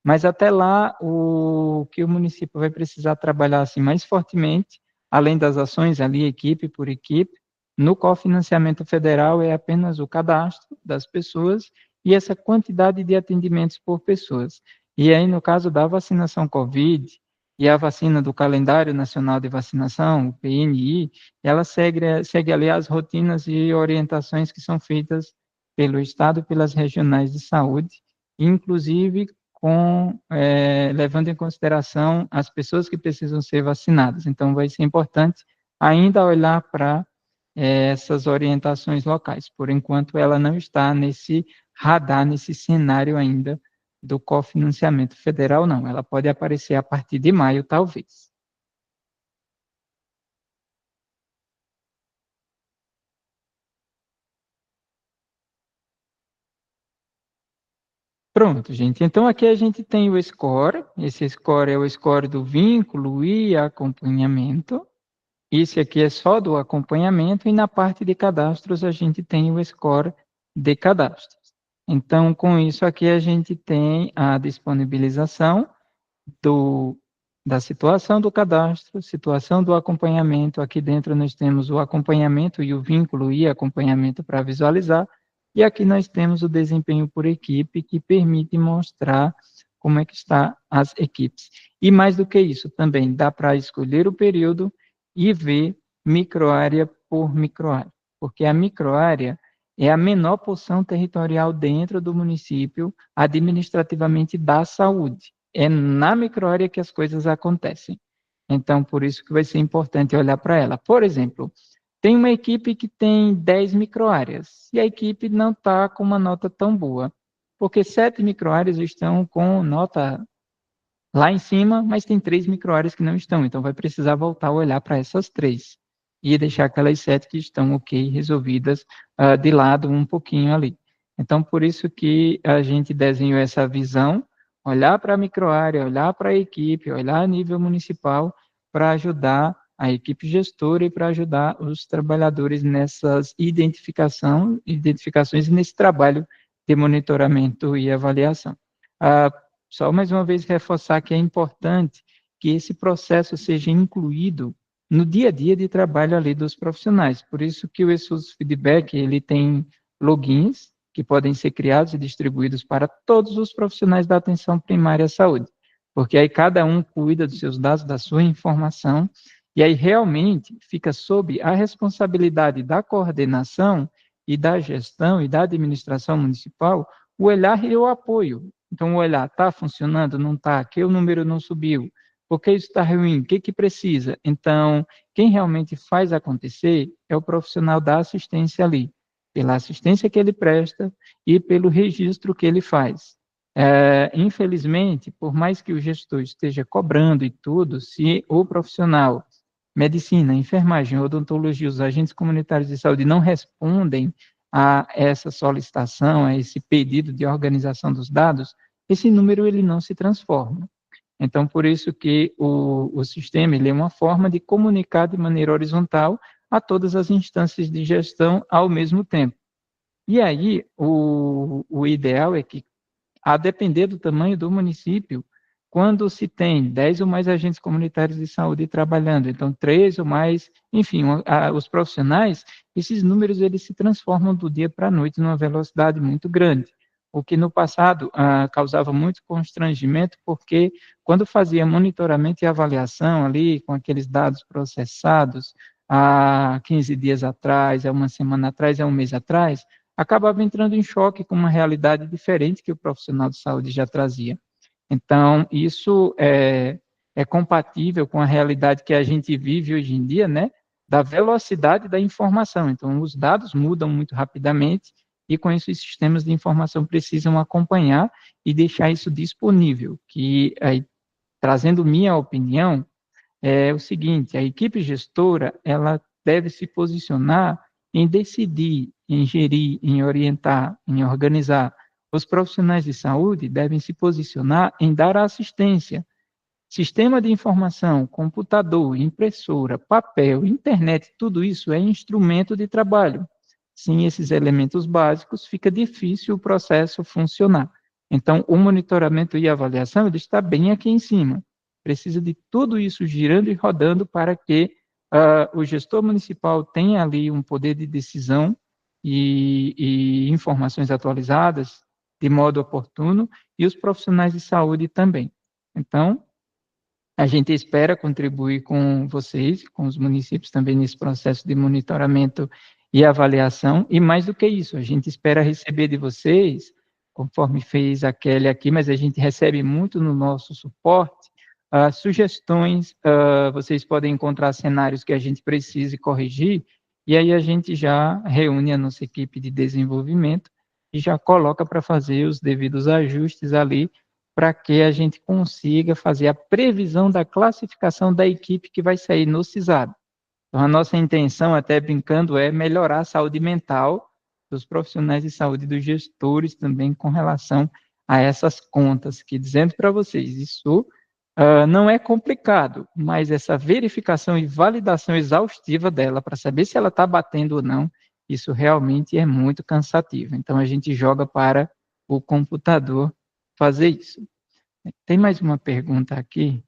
Mas até lá, o que o município vai precisar trabalhar assim, mais fortemente, além das ações ali, equipe por equipe, no cofinanciamento federal é apenas o cadastro das pessoas e essa quantidade de atendimentos por pessoas. E aí, no caso da vacinação COVID e a vacina do Calendário Nacional de Vacinação, o PNI, ela segue ali as rotinas e orientações que são feitas pelo Estado e pelas regionais de saúde, inclusive levando em consideração as pessoas que precisam ser vacinadas. Então, vai ser importante ainda olhar para essas orientações locais. Por enquanto, ela não está nesse radar, nesse cenário ainda do cofinanciamento federal, não. Ela pode aparecer a partir de maio, talvez. Pronto, gente. Então, aqui a gente tem o score. Esse score é o score do vínculo e acompanhamento. Esse aqui é só do acompanhamento. E na parte de cadastros, a gente tem o score de cadastros. Então, com isso aqui, a gente tem a disponibilização da situação do cadastro, situação do acompanhamento. Aqui dentro nós temos o acompanhamento e o vínculo e acompanhamento para visualizar. E aqui nós temos o desempenho por equipe, que permite mostrar como é que estão as equipes. E mais do que isso, também dá para escolher o período e ver microárea por microárea. Porque a microárea é a menor porção territorial dentro do município, administrativamente da saúde. É na microárea que as coisas acontecem. Então, por isso que vai ser importante olhar para ela. Por exemplo, Tem uma equipe que tem 10 microáreas, e a equipe não está com uma nota tão boa, porque 7 microáreas estão com nota lá em cima, mas tem 3 microáreas que não estão, então vai precisar voltar a olhar para essas 3 e deixar aquelas 7 que estão ok, resolvidas, de lado um pouquinho ali. Então, por isso que a gente desenhou essa visão, olhar para a microárea, olhar para a equipe, olhar a nível municipal, para ajudar a equipe gestora e para ajudar os trabalhadores nessas identificações e nesse trabalho de monitoramento e avaliação. Só mais uma vez reforçar que é importante que esse processo seja incluído no dia a dia de trabalho ali dos profissionais. Por isso que o ESUS Feedback, ele tem logins que podem ser criados e distribuídos para todos os profissionais da atenção primária à saúde, porque aí cada um cuida dos seus dados, da sua informação, e aí realmente fica sob a responsabilidade da coordenação e da gestão e da administração municipal o olhar e o apoio. Então, o olhar está funcionando, não está, que o número não subiu, por que isso está ruim, o que precisa? Então, quem realmente faz acontecer é o profissional da assistência ali, pela assistência que ele presta e pelo registro que ele faz. Infelizmente, por mais que o gestor esteja cobrando e tudo, se o profissional, medicina, enfermagem, odontologia, os agentes comunitários de saúde não respondem a essa solicitação, a esse pedido de organização dos dados, esse número ele não se transforma. Então, por isso que o sistema ele é uma forma de comunicar de maneira horizontal a todas as instâncias de gestão ao mesmo tempo. E aí, o ideal é que, a depender do tamanho do município, quando se tem 10 ou mais agentes comunitários de saúde trabalhando, então 3 ou mais, enfim, os profissionais, esses números eles se transformam do dia para a noite numa velocidade muito grande, o que no passado causava muito constrangimento, porque quando fazia monitoramento e avaliação ali, com aqueles dados processados há 15 dias atrás, há uma semana atrás, há um mês atrás, acabava entrando em choque com uma realidade diferente que o profissional de saúde já trazia. Então, isso é compatível com a realidade que a gente vive hoje em dia, né, da velocidade da informação. Então, os dados mudam muito rapidamente e, com isso, os sistemas de informação precisam acompanhar e deixar isso disponível, que, aí, trazendo minha opinião, é o seguinte: a equipe gestora, ela deve se posicionar em decidir, em gerir, em orientar, em organizar. Os profissionais de saúde devem se posicionar em dar assistência. Sistema de informação, computador, impressora, papel, internet, tudo isso é instrumento de trabalho. Sem esses elementos básicos, fica difícil o processo funcionar. Então, o monitoramento e a avaliação, ele está bem aqui em cima. Precisa de tudo isso girando e rodando para que o gestor municipal tenha ali um poder de decisão e informações atualizadas de modo oportuno, e os profissionais de saúde também. Então, a gente espera contribuir com vocês, com os municípios também nesse processo de monitoramento e avaliação, e mais do que isso, a gente espera receber de vocês, conforme fez a Kelly aqui, mas a gente recebe muito no nosso suporte, sugestões, vocês podem encontrar cenários que a gente precise corrigir, e aí a gente já reúne a nossa equipe de desenvolvimento e já coloca para fazer os devidos ajustes ali, para que a gente consiga fazer a previsão da classificação da equipe que vai sair no CISAB. Então, a nossa intenção, até brincando, é melhorar a saúde mental dos profissionais de saúde, dos gestores também, com relação a essas contas, que, dizendo para vocês, isso não é complicado, mas essa verificação e validação exaustiva dela, para saber se ela está batendo ou não, isso realmente é muito cansativo. Então, a gente joga para o computador fazer isso. Tem mais uma pergunta aqui?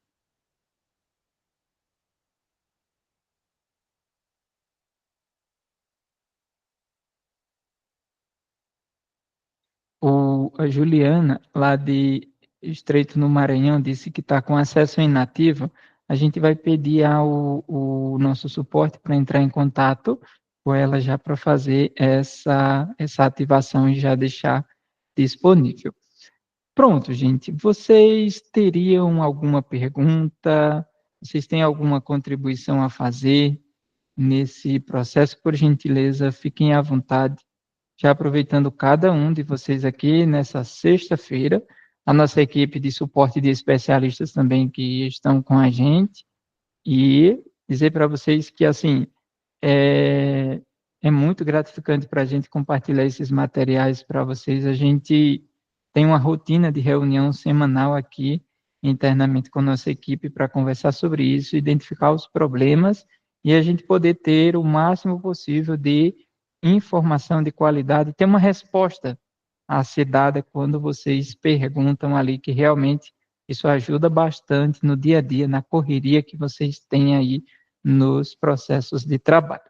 A Juliana, lá de Estreito no Maranhão, disse que está com acesso inativo. A gente vai pedir o nosso suporte para entrar em contato com ela já para fazer essa ativação e já deixar disponível. Pronto, gente. Vocês teriam alguma pergunta? Vocês têm alguma contribuição a fazer nesse processo, por gentileza, fiquem à vontade, já aproveitando cada um de vocês aqui nessa sexta-feira, a nossa equipe de suporte de especialistas também que estão com a gente, e dizer para vocês que, assim, é muito gratificante para a gente compartilhar esses materiais para vocês. A gente tem uma rotina de reunião semanal aqui internamente com a nossa equipe para conversar sobre isso, identificar os problemas e a gente poder ter o máximo possível de informação de qualidade, ter uma resposta a ser dada quando vocês perguntam ali, que realmente isso ajuda bastante no dia a dia, na correria que vocês têm aí nos processos de trabalho.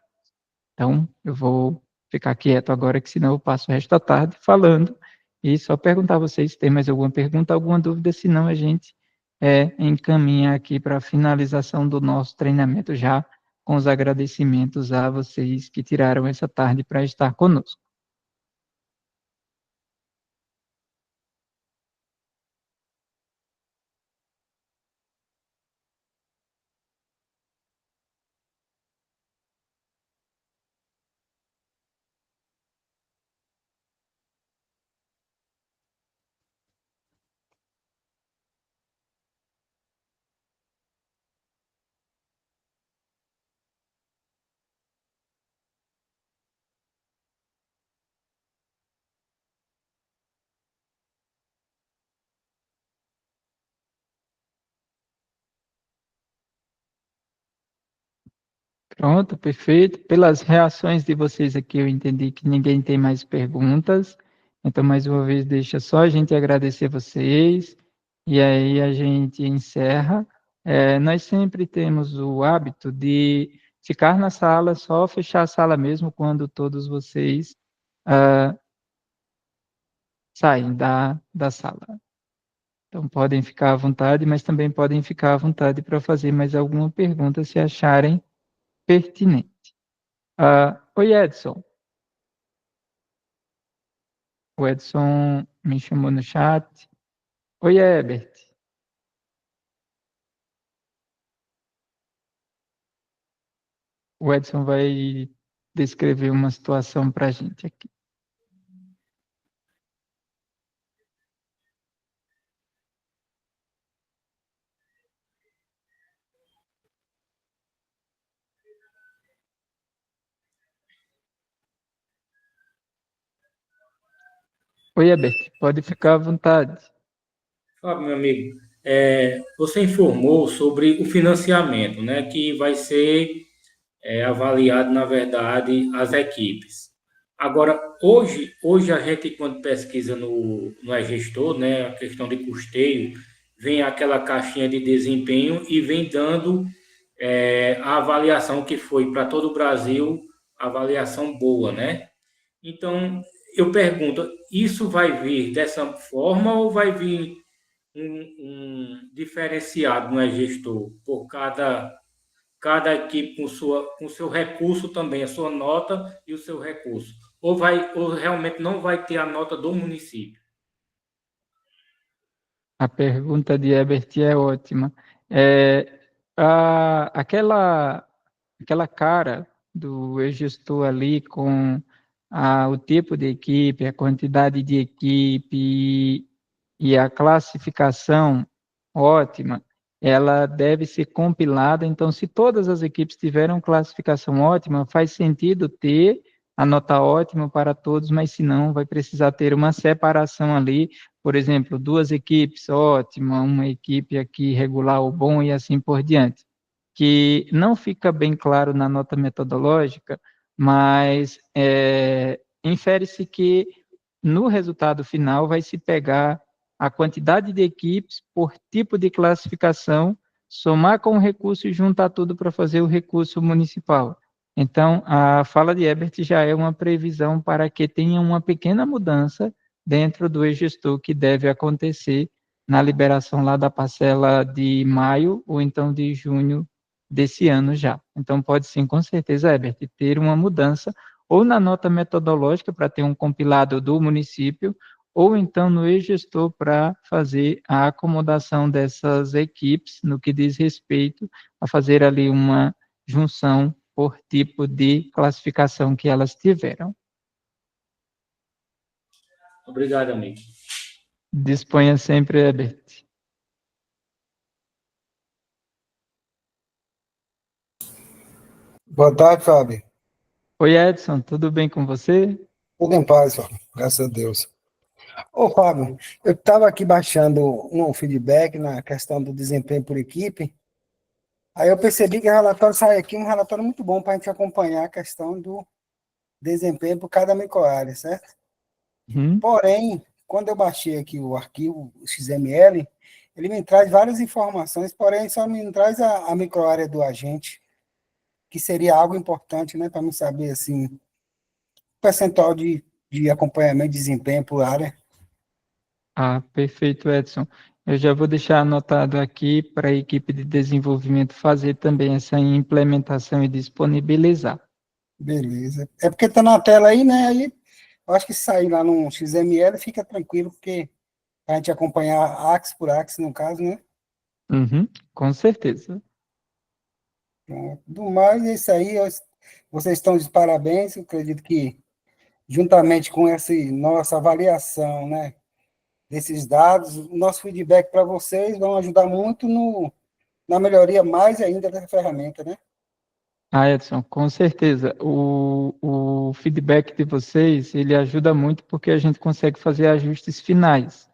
Então, eu vou ficar quieto agora, que senão eu passo o resto da tarde falando, e só perguntar a vocês se tem mais alguma pergunta, alguma dúvida, senão a gente encaminha aqui para a finalização do nosso treinamento, já com os agradecimentos a vocês que tiraram essa tarde para estar conosco. Pronto, perfeito. Pelas reações de vocês aqui, eu entendi que ninguém tem mais perguntas. Então, mais uma vez, deixa só a gente agradecer vocês e aí a gente encerra. Nós sempre temos o hábito de ficar na sala, só fechar a sala mesmo quando todos vocês saem da sala. Então, podem ficar à vontade, mas também podem ficar à vontade para fazer mais alguma pergunta se acharem pertinente. Oi, Edson. O Edson me chamou no chat. Oi, Herbert. O Edson vai descrever uma situação para a gente aqui. Oi, Herbert, pode ficar à vontade. Fábio, meu amigo, você informou sobre o financiamento, né, que vai ser avaliado, na verdade, as equipes. Agora, hoje a gente, quando pesquisa no e-gestor, né, a questão de custeio, vem aquela caixinha de desempenho e vem dando a avaliação que foi para todo o Brasil, avaliação boa, né? Então, eu pergunto, isso vai vir dessa forma ou vai vir um diferenciado no e-gestor por cada equipe com seu recurso também, a sua nota e o seu recurso? Ou realmente não vai ter a nota do município? A pergunta de Herbert é ótima. Aquela cara do e-gestor ali com o tipo de equipe, a quantidade de equipe e a classificação ótima, ela deve ser compilada. Então, se todas as equipes tiveram classificação ótima, faz sentido ter a nota ótima para todos, mas se não, vai precisar ter uma separação ali, por exemplo, 2 equipes ótima, uma equipe aqui regular ou bom e assim por diante, que não fica bem claro na nota metodológica, mas infere-se que no resultado final vai se pegar a quantidade de equipes por tipo de classificação, somar com o recurso e juntar tudo para fazer o recurso municipal. Então, a fala de Herbert já é uma previsão para que tenha uma pequena mudança dentro do e-gestor que deve acontecer na liberação lá da parcela de maio ou então de junho desse ano já. Então, pode sim, com certeza, Herbert, ter uma mudança ou na nota metodológica para ter um compilado do município, ou então no e-gestor para fazer a acomodação dessas equipes no que diz respeito a fazer ali uma junção por tipo de classificação que elas tiveram. Obrigado, amigo. Disponha sempre, Herbert. Boa tarde, Fábio. Oi, Edson, tudo bem com você? Tudo em paz, Fábio. Graças a Deus. Ô, Fábio, eu estava aqui baixando um feedback na questão do desempenho por equipe. Aí eu percebi que o relatório sai aqui, um relatório muito bom para a gente acompanhar a questão do desempenho por cada microárea, certo? Porém, quando eu baixei aqui o arquivo XML, ele me traz várias informações, porém só me traz a microárea do agente, que seria algo importante, né, para me saber, assim, o percentual de acompanhamento de desempenho por área. Ah, perfeito, Edson. Eu já vou deixar anotado aqui para a equipe de desenvolvimento fazer também essa implementação e disponibilizar. Beleza. É porque está na tela aí, né? Aí eu acho que sair lá no XML fica tranquilo, porque a gente acompanhar axe por axe, no caso, né? Com certeza. Do mais, é isso aí. Vocês estão de parabéns. Eu acredito que, juntamente com essa nossa avaliação, né, desses dados, o nosso feedback para vocês vão ajudar muito na melhoria mais ainda dessa ferramenta, né? Ah, Edson, com certeza. O feedback de vocês, ele ajuda muito porque a gente consegue fazer ajustes finais.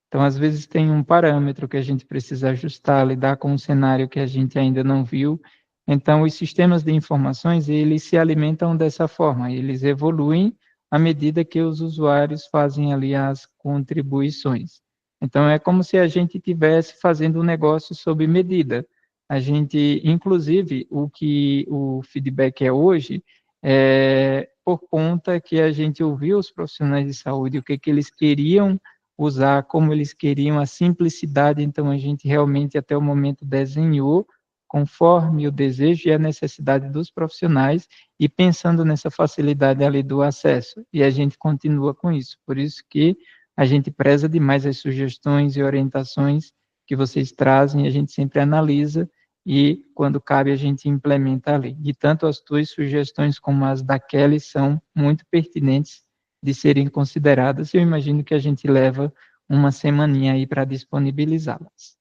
Então, às vezes tem um parâmetro que a gente precisa ajustar, lidar com um cenário que a gente ainda não viu. Então, os sistemas de informações, eles se alimentam dessa forma, eles evoluem à medida que os usuários fazem ali as contribuições. Então, é como se a gente estivesse fazendo um negócio sob medida. A gente, inclusive, o que o feedback é hoje, é por conta que a gente ouviu os profissionais de saúde, o que eles queriam usar, como eles queriam, a simplicidade, então a gente realmente até o momento desenhou conforme o desejo e a necessidade dos profissionais e pensando nessa facilidade ali do acesso, e a gente continua com isso, por isso que a gente preza demais as sugestões e orientações que vocês trazem, a gente sempre analisa e, quando cabe, a gente implementa ali. E tanto as tuas sugestões como as da Kelly são muito pertinentes de serem consideradas, e eu imagino que a gente leva uma semaninha aí para disponibilizá-las.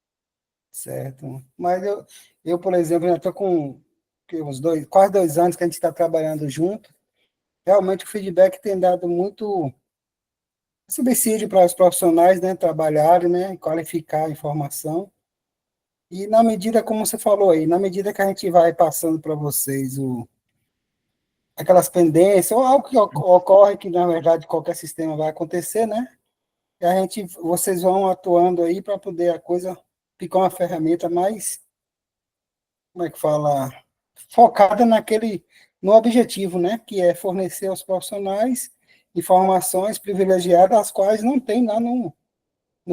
Certo. Mas eu, por exemplo, já estou com quase 2 anos que a gente está trabalhando junto. Realmente o feedback tem dado muito subsídio para os profissionais, né, trabalharem, né, qualificar a informação. E na medida, como você falou aí, na medida que a gente vai passando para vocês aquelas pendências, ou algo que ocorre que, na verdade, qualquer sistema vai acontecer, né? E vocês vão atuando aí para poder a coisa ficar uma ferramenta mais, como é que fala, focada no objetivo, né? Que é fornecer aos profissionais informações privilegiadas, as quais não tem lá no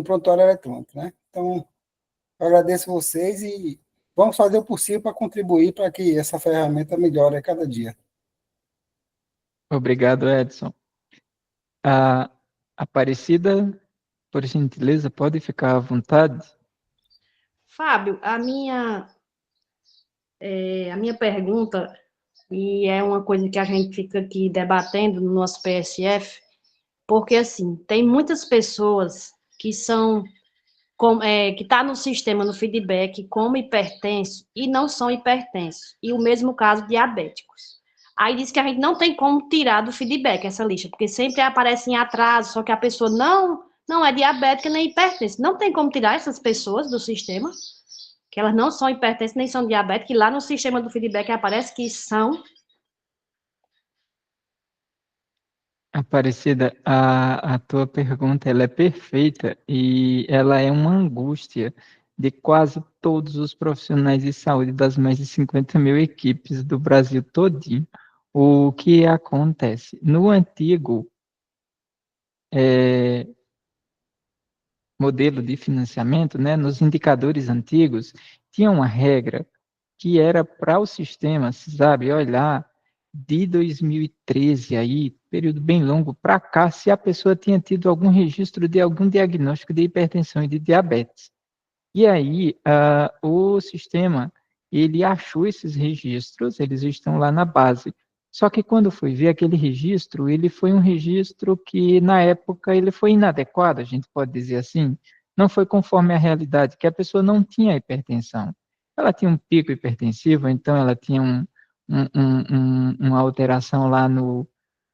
prontuário eletrônico, né? Então, eu agradeço vocês e vamos fazer o possível para contribuir para que essa ferramenta melhore a cada dia. Obrigado, Edson. A Aparecida, por gentileza, pode ficar à vontade? Fábio, a minha pergunta, e é uma coisa que a gente fica aqui debatendo no nosso PSF, porque, assim, tem muitas pessoas que são, que tá no sistema, no feedback, como hipertenso, e não são hipertensos, e o mesmo caso diabéticos. Aí diz que a gente não tem como tirar do feedback essa lista, porque sempre aparece em atraso, só que a pessoa não é diabética nem hipertensa. Não tem como tirar essas pessoas do sistema, que elas não são hipertensas nem são diabéticas, e lá no sistema do feedback aparece que são. Aparecida, a tua pergunta ela é perfeita e ela é uma angústia de quase todos os profissionais de saúde das mais de 50 mil equipes do Brasil todinho. O que acontece? No antigo modelo de financiamento, né, nos indicadores antigos, tinha uma regra que era para o sistema, sabe, olhar de 2013 aí, período bem longo para cá, se a pessoa tinha tido algum registro de algum diagnóstico de hipertensão e de diabetes. E aí, o sistema, ele achou esses registros, eles estão lá na base. Só que quando foi ver aquele registro, ele foi um registro que, na época, ele foi inadequado, a gente pode dizer assim, não foi conforme a realidade, que a pessoa não tinha hipertensão. Ela tinha um pico hipertensivo, então ela tinha uma alteração lá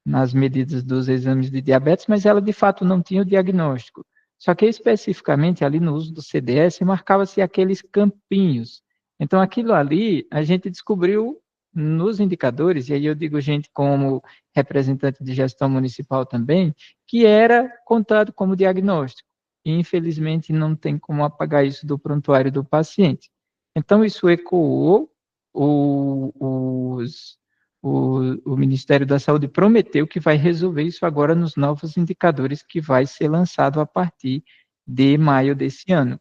nas medidas dos exames de diabetes, mas ela, de fato, não tinha o diagnóstico. Só que, especificamente, ali no uso do CDS, marcava-se aqueles campinhos. Então, aquilo ali, a gente descobriu nos indicadores, e aí eu digo gente como representante de gestão municipal também, que era contado como diagnóstico. E, infelizmente, não tem como apagar isso do prontuário do paciente. Então, isso ecoou, o Ministério da Saúde prometeu que vai resolver isso agora nos novos indicadores que vai ser lançado a partir de maio desse ano,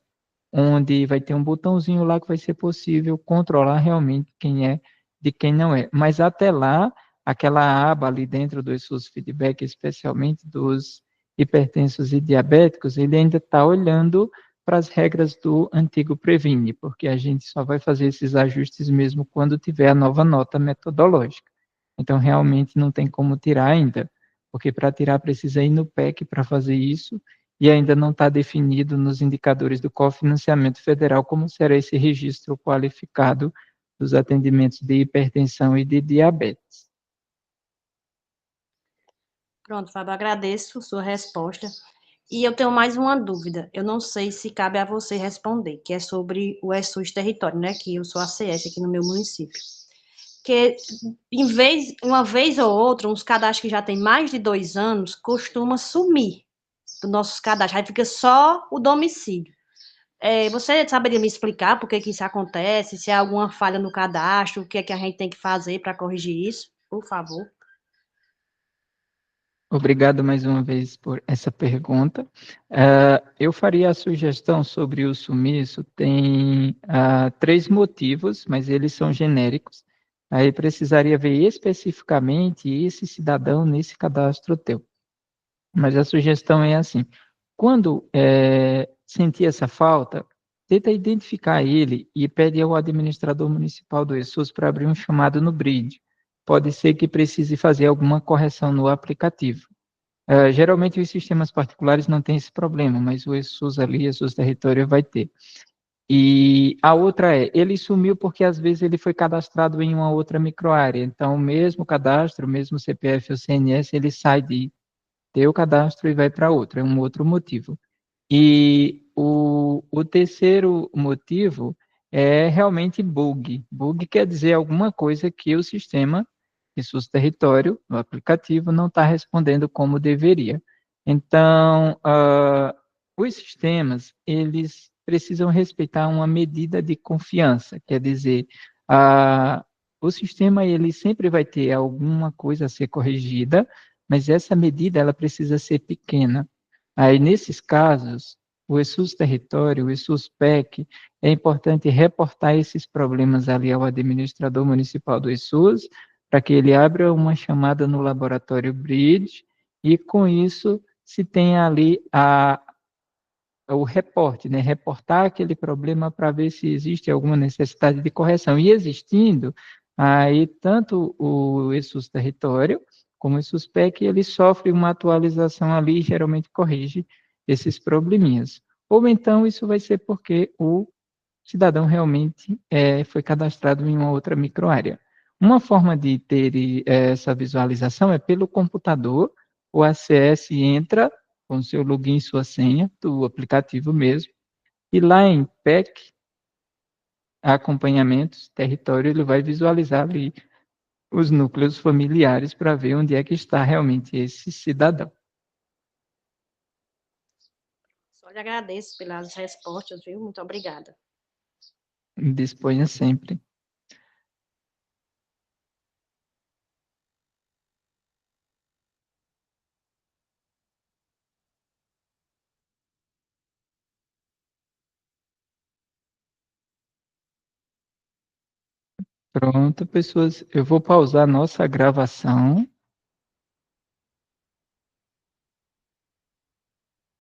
onde vai ter um botãozinho lá que vai ser possível controlar realmente quem é de quem não é. Mas até lá, aquela aba ali dentro do SUS Feedback, especialmente dos hipertensos e diabéticos, ele ainda está olhando para as regras do antigo Previne, porque a gente só vai fazer esses ajustes mesmo quando tiver a nova nota metodológica. Então, realmente não tem como tirar ainda, porque para tirar precisa ir no PEC para fazer isso, e ainda não está definido nos indicadores do cofinanciamento federal como será esse registro qualificado dos atendimentos de hipertensão e de diabetes. Pronto, Fábio, agradeço sua resposta. E eu tenho mais uma dúvida. Eu não sei se cabe a você responder, que é sobre o SUS território, né? Que eu sou ACS aqui no meu município. Que uma vez ou outra, uns cadastros que já têm mais de 2 anos, costuma sumir dos nossos cadastros. Aí fica só o domicílio. Você saberia me explicar por que isso acontece? Se há alguma falha no cadastro, o que é que a gente tem que fazer para corrigir isso? Por favor. Obrigado mais uma vez por essa pergunta. Eu faria a sugestão sobre o sumiço, tem 3 motivos, mas eles são genéricos. Aí precisaria ver especificamente esse cidadão nesse cadastro teu. Mas a sugestão é assim, quando sentir essa falta, tenta identificar ele e pede ao administrador municipal do ESUS para abrir um chamado no BRID. Pode ser que precise fazer alguma correção no aplicativo. Geralmente os sistemas particulares não têm esse problema, mas o ESUS ali, ESUS Território vai ter. E a outra ele sumiu porque às vezes ele foi cadastrado em uma outra microárea, então o mesmo cadastro, o mesmo CPF ou CNS, ele sai de teu cadastro e vai para outro, é um outro motivo. E o terceiro motivo é realmente bug. Bug quer dizer alguma coisa que o sistema, SUS Território, no aplicativo, não está respondendo como deveria. Então, os sistemas, eles precisam respeitar uma medida de confiança, quer dizer, o sistema, ele sempre vai ter alguma coisa a ser corrigida, mas essa medida, ela precisa ser pequena. Aí, nesses casos, o ESUS Território, o ESUS PEC, é importante reportar esses problemas ali ao administrador municipal do ESUS, para que ele abra uma chamada no laboratório Bridge, e com isso se tenha ali o reporte, né? Reportar aquele problema para ver se existe alguma necessidade de correção. E existindo, aí tanto o ESUS Território como o ESUS PEC, ele sofre uma atualização ali e geralmente corrige esses probleminhas. Ou então isso vai ser porque o cidadão realmente foi cadastrado em uma outra microárea. Uma forma de ter essa visualização é pelo computador, o ACS entra com seu login e sua senha do aplicativo mesmo, e lá em PEC, acompanhamentos, território, ele vai visualizar ali os núcleos familiares para ver onde é que está realmente esse cidadão. Só lhe agradeço pelas respostas, viu? Muito obrigada. Disponha sempre. Pronto, pessoas, eu vou pausar nossa gravação.